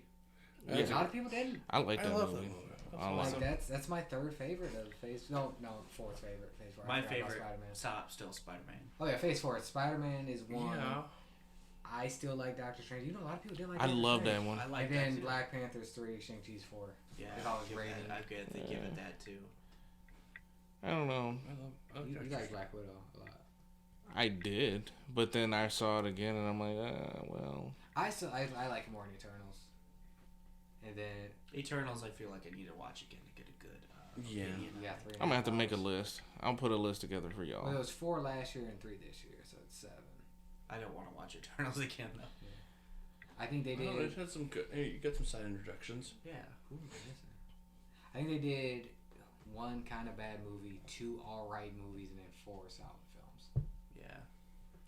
Yeah. A lot of people didn't. I like that love movie. that movie. I like Like it. that's my third favorite of Phase. No, fourth favorite. Phase 4. My I forgot about favorite Spider-Man. top still Spider-Man. Oh yeah, Phase 4. Spider-Man is one. Yeah. I still like Doctor Strange. You know, a lot of people didn't like. I Doctor love that Strange. one. I like And then that too. Black Panther's 3, Shang-Chi's 4. Yeah, It's always give rating. that- I get they give it that too. I don't know. I love You Doctor like Black Widow a lot. I did, but then I saw it again, and I'm like, well. I like it more in Eternals. And then Eternals, I feel like I need to watch again to get a good Yeah. opinion. you got 3. I'm gonna have to make a list. I'll put a list together for Well, y'all. it was 4 last year and 3 this year, so it's 7. I don't want to watch Eternals again though. I think they did. Oh, it had some good. Hey, you got some side introductions. Yeah. Who was missing? I think they did 1 kind of bad movie, 2 alright movies, and then 4 solid films. Yeah.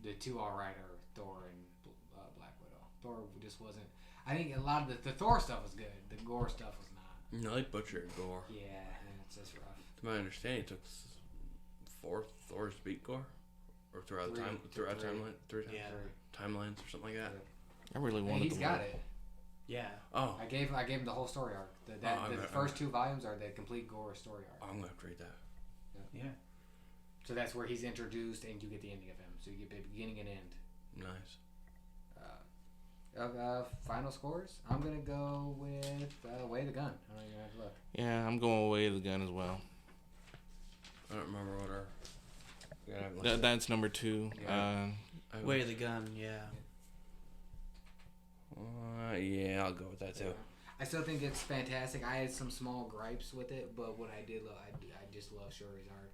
The 2 alright are Thor and Black Widow. Thor just wasn't. I think a lot of the Thor stuff was good. The gore stuff was not. No, they butchered Gore. Yeah, and it's just rough. To my understanding, it took 4 Thors to beat Gore, or throughout Three. timeline, 3 times, Yeah. timelines or something like that. I really And wanted he's to got watch. it. Yeah. Oh, I gave him the whole story arc. The first 2 volumes are the complete gore story arc. I'm gonna have to read that. Yeah. So that's where he's introduced, and you get the ending of him. So you get the beginning and end. Nice. Final scores. I'm gonna go with Way of the Gun. I don't even have to look. Yeah, I'm going away the gun as well. I don't remember what our. Yeah, I haven't looked That's number 2. Yeah. at- Way of the Gun. Yeah. Yeah, I'll go with that too. I still think it's fantastic. I had some small gripes with it, but what I did love, I just love Shuri's arc.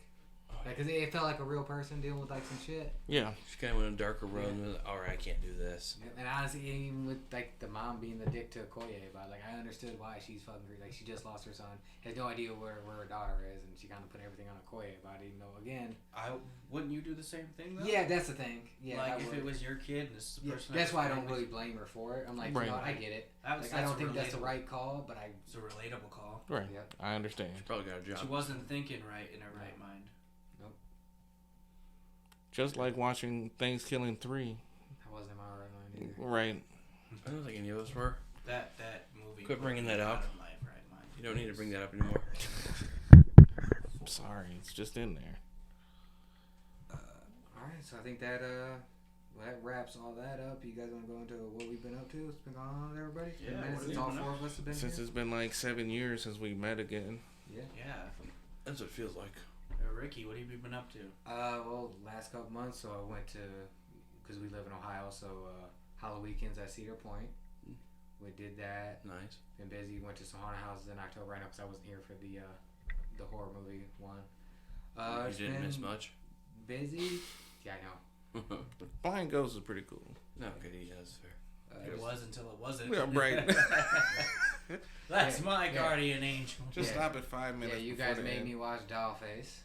Because it felt like a real person dealing with like some shit. Yeah. She kind of went a darker road. And was, all right, I can't do this. And honestly, even with like the mom being the dick to Okoye about, like I understood why she's fucking crazy. Like she just lost her son, has no idea where her daughter is, and she kind of put everything on Okoye about it. Even though again, Wouldn't you do the same thing though? yeah, that's the thing. Yeah, Like I if would. it was your kid and this is the Yeah, person. that's that why I was don't playing really blame her for it. I'm like, Right. you know what, I get it. That's Like I don't think relatable. that's the right call, but I. It's a relatable call. Right. Yeah. I understand. She probably got a job. She wasn't thinking right in her right mind. Just like watching Thankskilling 3. I wasn't in my right mind either. Right. I don't think any of us were. That movie. Quit put bringing me that out up. of my right mind. You don't need to bring that up anymore. I'm sorry. It's just in there. Alright, so I think that wraps all that up. You guys want to go into what we've been up to? What's been going on with everybody? It's been Yeah, minutes what since have all you been 4 up of us have been Since here. it's been like 7 years since we met again. Yeah. Yeah. That's what it feels like. Ricky, what have you been up to? Well, last couple months, so I went to, because we live in Ohio, so Halloween weekends at Cedar Point. We did that. Nice. Been busy. Went to some haunted houses in October. I know because I wasn't here for the horror movie one. You It's didn't been miss much. Busy. Yeah, I know. Blind Ghost is pretty cool. No, okay, yeah, that's fair. It was until it wasn't. Yeah, right. That's Yeah, my yeah. guardian angel. Just Yeah. stop at 5 minutes. Yeah, you before guys the made end. me watch Dollface.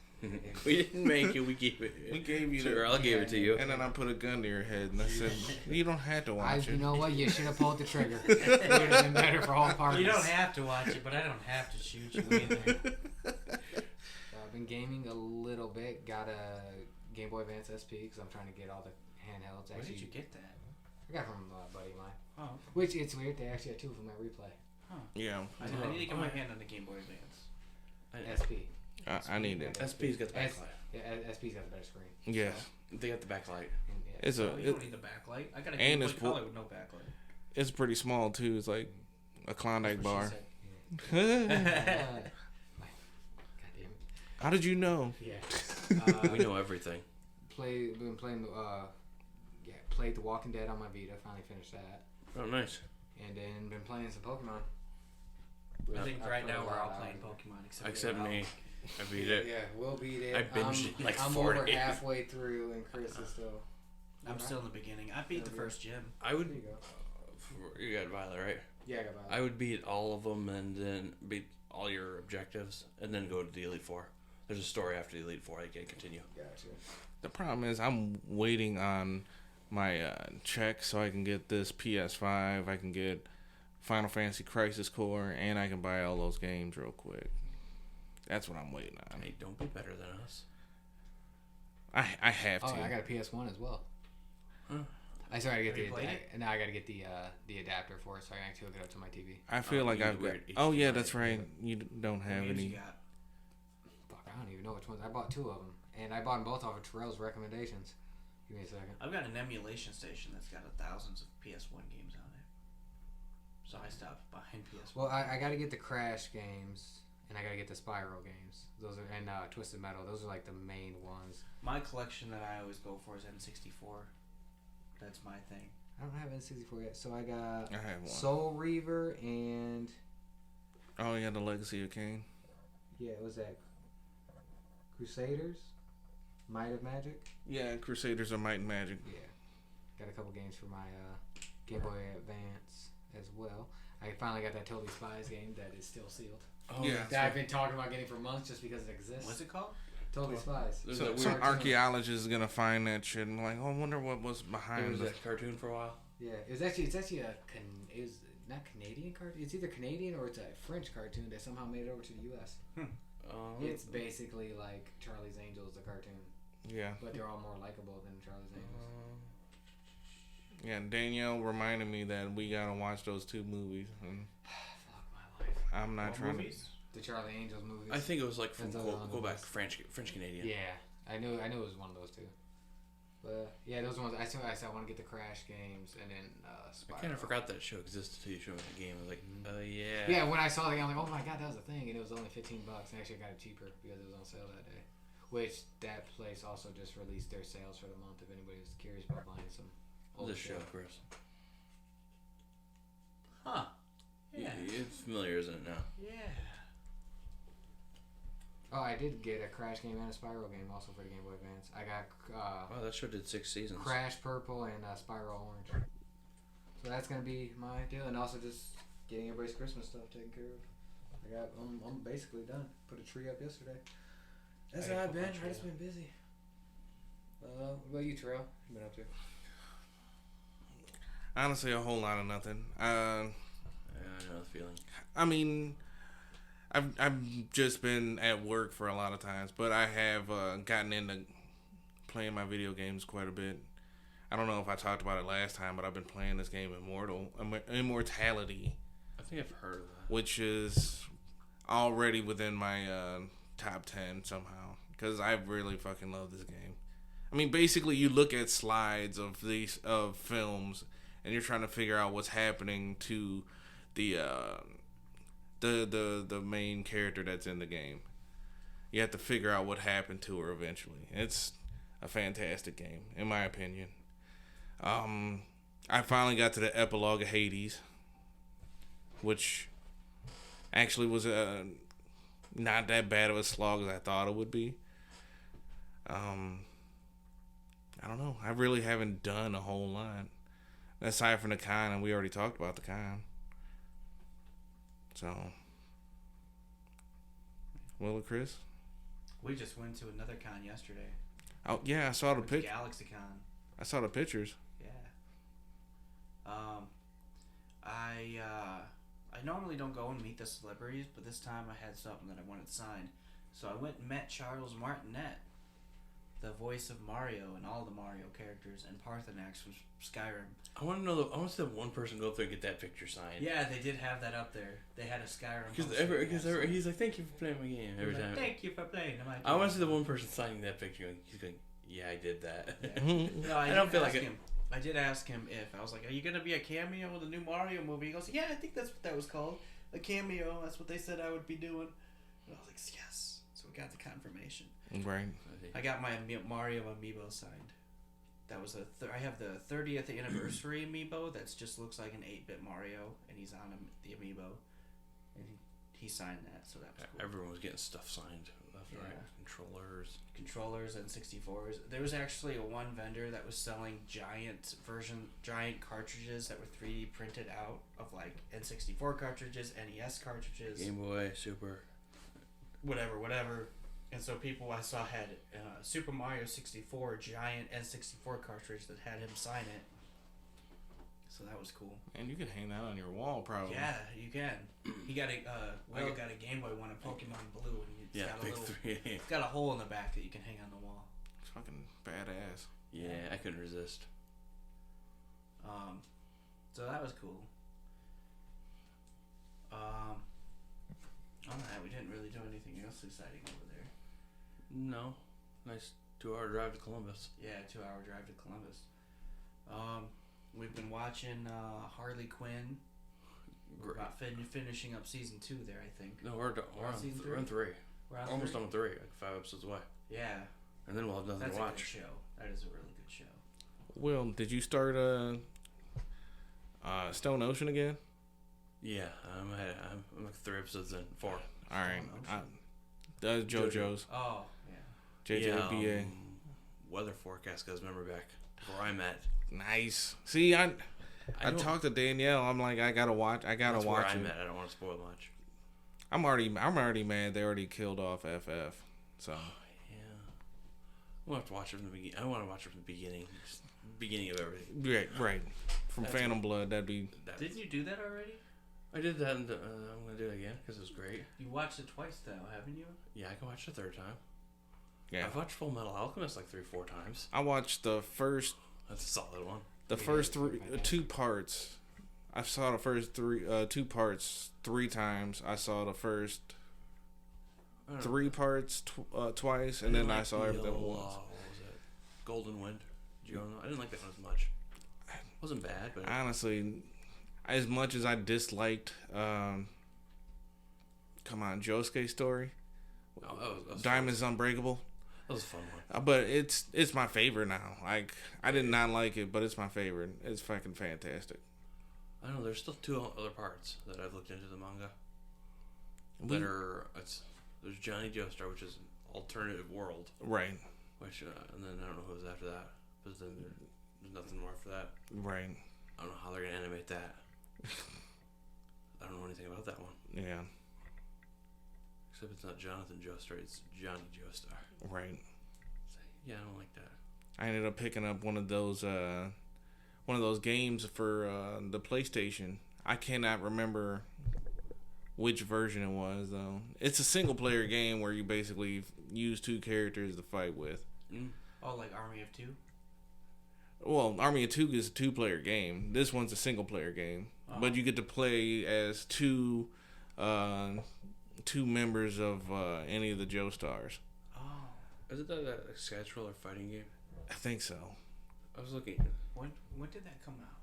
We didn't make it. We gave it. We gave you Sure, the. I'll give it to you. And then I put a gun to your head and I said, "You don't have to watch You it." know what? You should have pulled the trigger. It would have been better for all parties. You don't have to watch it, but I don't have to shoot you either. I've been gaming a little bit. Got a Game Boy Advance SP because I'm trying to get all the handhelds. Where Actually, did you get that? I got it from a buddy of mine. Oh, Which it's weird. They actually had 2 of them at Replay. Yeah, I need to get my hand on the Game Boy Advance. SP. I need it. SP's got the S- backlight. Yeah, SP's got the better screen. Yes, They got the backlight. And, yeah. it's Oh, a. you don't need the backlight. I got a And Game Boy it's Color with no backlight. It's pretty small too. It's like a Klondike bar. God damn it. How did you know? Yeah. We know everything. Been playing played The Walking Dead on my Vita. Finally finished that. Oh, nice. And then been playing some Pokemon. I think I've right played now a we're all lot. playing Pokemon Except Will. me. I beat it. Yeah, we'll beat it. I binged it like I'm 4 over days. halfway through, and Chris is still. I'm still in the beginning. I beat the first gym. I There would. you go. You got Violet, right? Yeah, I got Violet. I would beat all of them and then beat all your objectives and then go to the Elite Four. There's a story after the Elite Four. I can't continue. Gotcha. The problem is I'm waiting on my check so I can get this PS5. I can get Final Fantasy Crisis Core, and I can buy all those games real quick. That's what I'm waiting on. Hey, don't be better than us. I have to. Oh, I got a PS1 as well. Huh. I still gotta get Have you played it? now I gotta get the adapter for it, so I can actually hook it up to my TV. I feel like I've got. Oh yeah, that's right. You don't have What games any. you got? Fuck, I don't even know which ones. I bought 2 of them, and I bought them both off of Terrell's recommendations. Give me a second. I've got an emulation station that's got thousands of PS1 games on it. So I stopped buying PS1. Well, I gotta get the Crash games, and I gotta get the Spyro games. Those are and Twisted Metal. Those are like the main ones. My collection that I always go for is N64. That's my thing. I don't have N64 yet, so I got I have one. Soul Reaver and Oh yeah, the Legacy of Kain. yeah, what was that? Crusaders, Might of Magic. Yeah, Crusaders of Might and Magic. Yeah, got a couple games for my Game Boy Advance as well. I finally got that Totally Spies game that is still sealed. Oh yeah. That I've been talking about getting for months just because it exists. What's it called? Totally Spies. There's So that some weird. archaeologist is gonna find that shit and like, oh, I wonder what was There behind was it. that cartoon for a while. Yeah, it's actually it was not Canadian cartoon. It's either Canadian or it's a French cartoon that somehow made it over to the U.S. It's basically like Charlie's Angels, the cartoon, Yeah. but they're all more likable than Charlie's Angels. Yeah, Danielle reminded me that we gotta watch those 2 movies, and Fuck my life. I'm not What trying movies? The Charlie Angels movies. I think it was like from That's all on go the back list. French Canadian. Yeah, I knew it was one of those 2. But yeah, those ones. I said I want to get the Crash games and then Spyro. I kind of forgot that show existed until you showed me the game. I was like, oh yeah. Yeah, when I saw the game, I'm like, oh my god, that was a thing, and it was only $15. And actually, I got it cheaper because it was on sale that day. Which that place also just released their sales for the month. If anybody was curious about buying some old This show, shit. Chris. Huh. Yeah. It's familiar, isn't it now? Yeah. Oh, I did get a Crash game and a Spyro game also for the Game Boy Advance. I got Wow, that show did 6 seasons. Crash Purple and Spyro Orange. So that's gonna be my deal, and also just getting everybody's Christmas stuff taken care of. I'm basically done. Put a tree up yesterday. That's I how I've put been. my I tree just up. been busy. What about you, Terrell? What you been up to? Honestly, a whole lot of nothing. I know the feeling. I mean, I've just been at work for a lot of times, but I have gotten into playing my video games quite a bit. I don't know if I talked about it last time, but I've been playing this game Immortality, I think I've heard of that. which is already within my top 10 somehow, because I really fucking love this game. I mean, basically, you look at slides of films, and you're trying to figure out what's happening to the main character that's in the game. You have to figure out what happened to her eventually. It's a fantastic game, in my opinion. I finally got to the epilogue of Hades, which actually was not that bad of a slog as I thought it would be. I don't know. I really haven't done a whole lot. Aside from the con, and we already talked about the con. So, Will, Chris? We just went to another con yesterday. Oh yeah, I saw the Went to pic. GalaxyCon. I saw the pictures. Yeah. I normally don't go and meet the celebrities, but this time I had something that I wanted signed. So I went and met Charles Martinet, the voice of Mario and all the Mario characters, and Parthenax from Skyrim. I want to know. I want to see one person go up there and get that picture signed. Yeah, they did have that up there. They had a Skyrim. Because he's like, thank you for playing my game every time. Thank you for playing. I want to see the one person signing that picture. And he's going, yeah, I did that. Yeah. No, I don't feel like him. I did ask him if I was like, "Are you gonna be a cameo in the new Mario movie?" He goes, "Yeah, I think that's what that was called, a cameo. That's what they said I would be doing." And I was like, "Yes." So we got the confirmation. Right. I got my Mario amiibo signed. That was I have the 30th anniversary amiibo that just looks like an 8-bit Mario, and he's on the amiibo, and he signed that. So that was cool. Everyone was getting stuff signed left and right. Yeah. Controllers. And 64s. There was actually one vendor that was selling giant cartridges that were 3D printed out of like N64 cartridges, NES cartridges, Game Boy, Super. whatever. And so people I saw had Super Mario 64 giant N64 cartridge that had him sign it. So that was cool. And you could hang that on your wall, probably. Yeah, you can. He got Will got a Game Boy one, a Pokemon Blue, and it's got a big little, 3. it's got a hole in the back that you can hang on the wall. It's fucking badass. Yeah, I couldn't resist. So that was cool. On that, we didn't really do anything else exciting over there. No. Nice 2-hour drive to Columbus. Yeah, 2-hour drive to Columbus. We've been watching Harley Quinn. We're about finishing up season 2 there, I think. No, we're on season 3. We're on 3. We're on Almost 3? done with 3, like 5 episodes away. Yeah. And then we'll have nothing That's to a watch. good show. That is a really good show. Will, did you start Stone Ocean again? Yeah, I'm like 3 episodes in. 4. All right. JoJo's. Oh, yeah. JJBA. Weather forecast guys, remember back where I'm at. Nice. See, I talked to Danielle. I'm like, I gotta watch. That's watch where it. I'm at. I don't want to spoil much. I'm already mad. They already killed off FF. So. Yeah. We'll have to watch it from the beginning. I want to watch it from the beginning. Just beginning of everything. Right. From That's Phantom Blood, that'd be. Didn't you do that already? I did that, and I'm gonna do it again because it was great. You watched it twice, though, haven't you? Yeah, I can watch it a 3rd time. Yeah. I've watched Full Metal Alchemist like 3-4 times. I watched the first. That's a solid one. The first 2 parts. I saw the first 2 parts 3 times. I saw the first 3 parts twice, and then I saw everything once. What was it? Golden Wind. I didn't like that one as much. It wasn't bad, but Honestly, as much as I disliked, Josuke's story, that was Diamonds Unbreakable. That was a fun one. But it's my favorite now. Like, I did not like it, but it's my favorite. It's fucking fantastic. I know there's still 2 other parts that I've looked into the manga. There's Johnny Joestar, which is an alternative world. Right. Which and then I don't know who was after that. But then there's nothing more after that. Right. I don't know how they're gonna animate that. I don't know anything about that one. Yeah. Except it's not Jonathan Joestar, it's Johnny Joestar. Right. Yeah, I don't like that. I ended up picking up one of those games for the PlayStation. I cannot remember which version it was though. It's a single player game where you basically use 2 characters to fight with. Oh, like Army of 2? Well, Army of 2 is a 2-player game. This one's a single player game, but you get to play as 2 members of any of the Joestars. Oh, isn't that a side scroller fighting game? I think so. I was looking. When did that come out?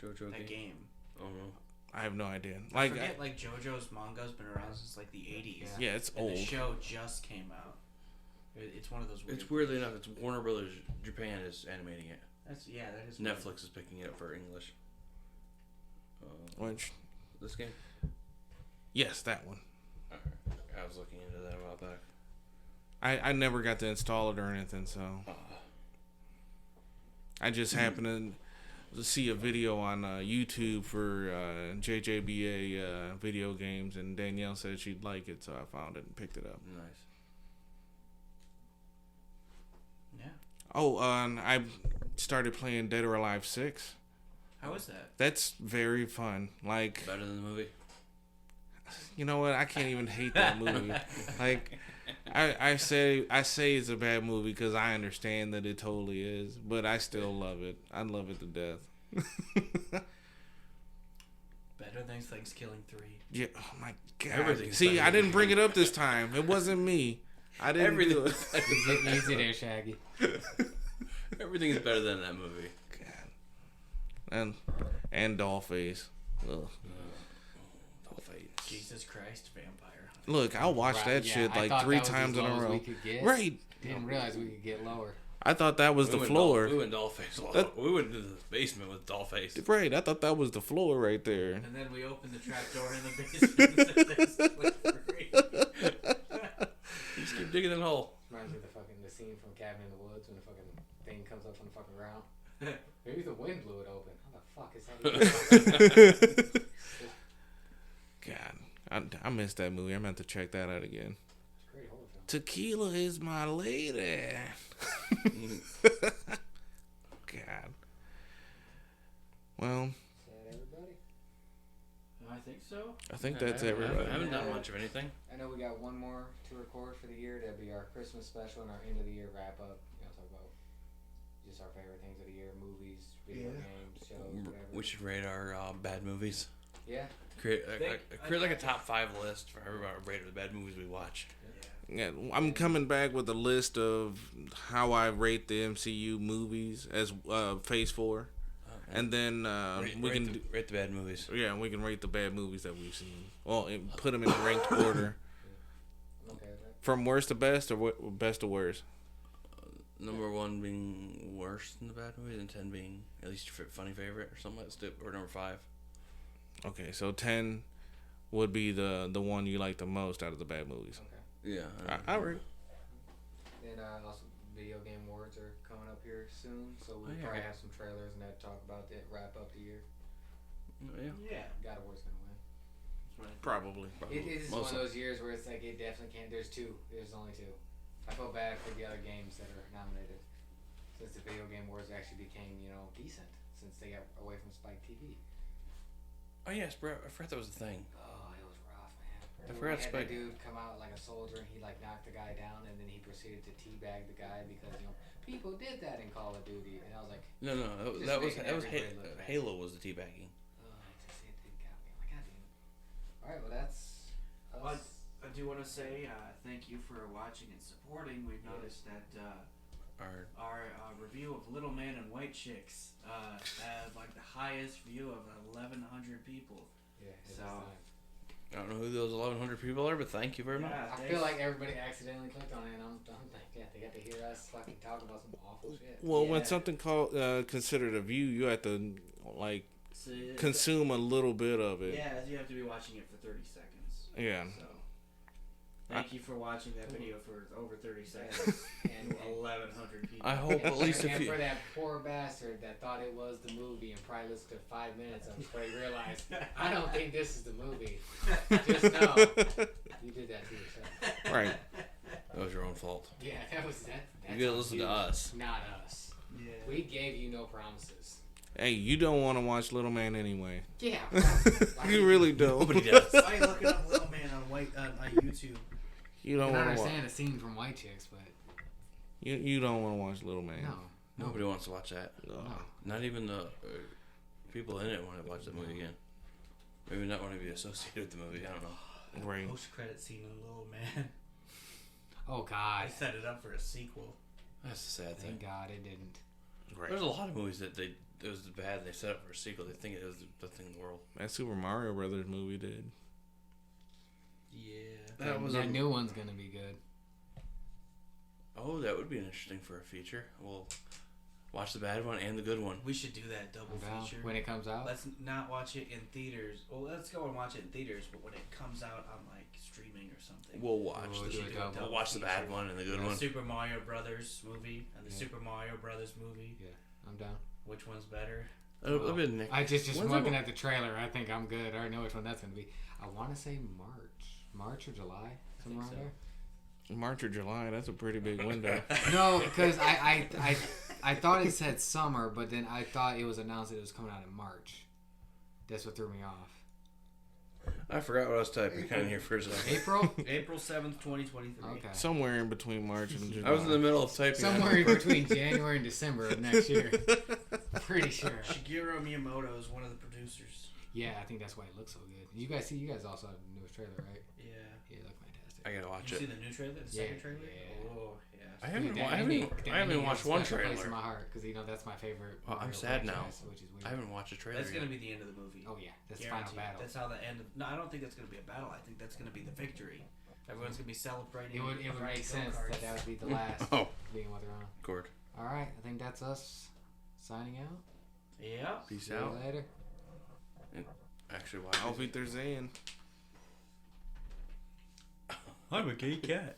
JoJo that game? I don't know. I have no idea. I forget, JoJo's manga's been around since like the 80s. Yeah, it's and old. The show just came out. It's one of those. It's weirdly enough, it's Warner Brothers Japan is animating it. That is. Netflix weird. is picking it up for English. Which? This game? Yes, that one. I was looking into that a while back. I never got to install it or anything, so I just happened to see a video on YouTube for JJBA video games, and Danielle said she'd like it, so I found it and picked it up. Nice. Yeah. Oh, I started playing Dead or Alive 6. How is that? That's very fun. Like, Better than the movie? you know what? I can't even hate that movie. Like, I say it's a bad movie because I understand that it totally is, but I still love it. I love it to death. Better than Thankskilling 3. Yeah. Oh my God. Everything's See, better I didn't than bring it up this time. It wasn't me. I didn't do it. Easy there, Shaggy. Everything is better than that movie. God. And Dollface. Ugh. Dollface. Jesus Christ, vampire. Look, I'll watch that shit like 3 times in a row. Right. Didn't realize we could get lower. I thought that was the floor. We went Dollface. We went to the basement with Dollface. Right. I thought that was the floor right there. And then we opened the trap door in the basement and said, "This is free." You just keep digging that hole. Reminds me of the scene from Cabin in the Woods when the fucking thing comes up from the fucking ground. Maybe the wind blew it open. How the fuck is that? God, I missed that movie. I'm going to have to check that out again. It's a great horror film. Tequila is my lady. God. Well, Is that everybody? I think so. I think that's everybody. I haven't done much of anything. I know we got one more to record for the year. That'll be our Christmas special and our end of the year wrap up. You know, talk about just our favorite things of the year: movies, video games, whatever. We should rate our bad movies. Yeah. Create They- like a top 5 list for everybody. Rate the bad movies we watch. Yeah, I'm coming back with a list of how I rate the MCU movies as Phase 4, and then we can rate the bad movies. yeah, we can rate the bad movies that we've seen. Well, and put them in ranked order Okay. Right. from worst to best, or best to worst. Number 1 being worse than the bad movies, and 10 being at least your funny favorite or something like that. Or number 5. Okay, so 10 would be the one you like the most out of the bad movies. Okay. Yeah. I agree. Then also video game awards are coming up here soon, so we'll probably have some trailers and that to talk about that wrap up the year. Yeah. God of War's gonna win. Probably. It is one of those years where it's like it definitely can't. There's only 2. I feel bad for the other games that are nominated, since the video game awards actually became decent since they got away from Spike TV. Oh yes, bro. I forgot that was a thing. Oh, it was rough, man. I forgot Had Spike. that dude come out like a soldier and he knocked the guy down and then he proceeded to teabag the guy because people did that in Call of Duty and I was like, No. Just That was making everybody look bad. Halo was the teabagging. oh, it got me. I'm like, God damn. All right, well that's. I do want to say thank you for watching and supporting. We've noticed that our review of Little Man and White Chicks had like the highest view of 1,100 people. Yeah. So I don't know who those 1,100 people are, but thank you very much. I feel like everybody accidentally clicked on it, and I'm like, yeah, they got to hear us fucking talk about some awful shit. Well, when Yeah. something called considered a view, you have to So, consume a little bit of it. yeah, you have to be watching it for 30 seconds. Yeah. So thank you for watching that video for over 30 seconds and 1,100 people. I hope at least and if you. for that poor bastard that thought it was the movie and probably listened to 5 minutes of it before he realized, I don't think this is the movie. Just know you did that to yourself. Right. That was your own fault. Yeah, that was that. You gotta listen to us. Not us. Yeah. We gave you no promises. Hey, you don't want to watch Little Man anyway. Yeah. You really don't. Nobody does. Why are you looking up Little Man on YouTube? You I don't can want to watch. understand a scene from White Chicks, but You don't want to watch Little Man. no. Nobody wants to watch that. No. Not even the people in it want to watch the movie again. Maybe not want to be associated with the movie. I don't know. Right. Post-credit scene in Little Man. Oh God. I set it up for a sequel. That's the sad thing. Thank God it didn't. Right. There's a lot of movies that it was bad. They set up for a sequel. They think it was the thing in the world. That Super Mario Brothers movie did. Yeah. That new one's gonna be good. Oh, that would be interesting for a feature. We'll watch the bad one and the good one. We should do that double Well, feature. when it comes out. Let's not watch it in theaters. Well, let's go and watch it in theaters, but when it comes out on like streaming or something. We'll watch We'll the do a double we'll watch the bad feature. one and the good The one. Super Mario Brothers movie and the Yeah. Super Mario Brothers movie. Yeah, I'm down. Which one's better? It'll be Nick. I just When's looking that at the trailer. I think I'm good. I already know which one that's gonna be. I want to say March or July, somewhere around so. there. March or July. That's a pretty big window. No, because I thought it said summer, but then I thought it was announced that it was coming out in March. That's what threw me off. I forgot what I was typing kind of here for a second. April? April 7th, 2023. Okay. Somewhere in between March and July. I was in the middle of typing. Somewhere in between January and December of next year. Pretty sure. Shigeru Miyamoto is one of the producers. Yeah, I think that's why it looks so good. You guys also have the newest trailer, right? Yeah. Yeah, it looked fantastic. I gotta watch Did you see it. the new trailer? The Yeah, second trailer? yeah. Oh, yeah. I haven't. Dude, I haven't watched one Place in trailer. my heart because that's my favorite. Oh, I'm Mario sad now. franchise, which is weird. I haven't watched a trailer. That's yet. gonna be the end of the movie. Oh yeah, that's the final Guaranteed. battle. That's how the end of. No, I don't think that's gonna be a battle. I think that's gonna be the victory. Everyone's gonna be celebrating. It would riding make sense go-karts. that would be the last Oh, being what they're on. Gord. All right, I think that's us signing out. Yeah. Peace See out. you later. Actually, why? Auf Wiedersehen. I'm a gay cat.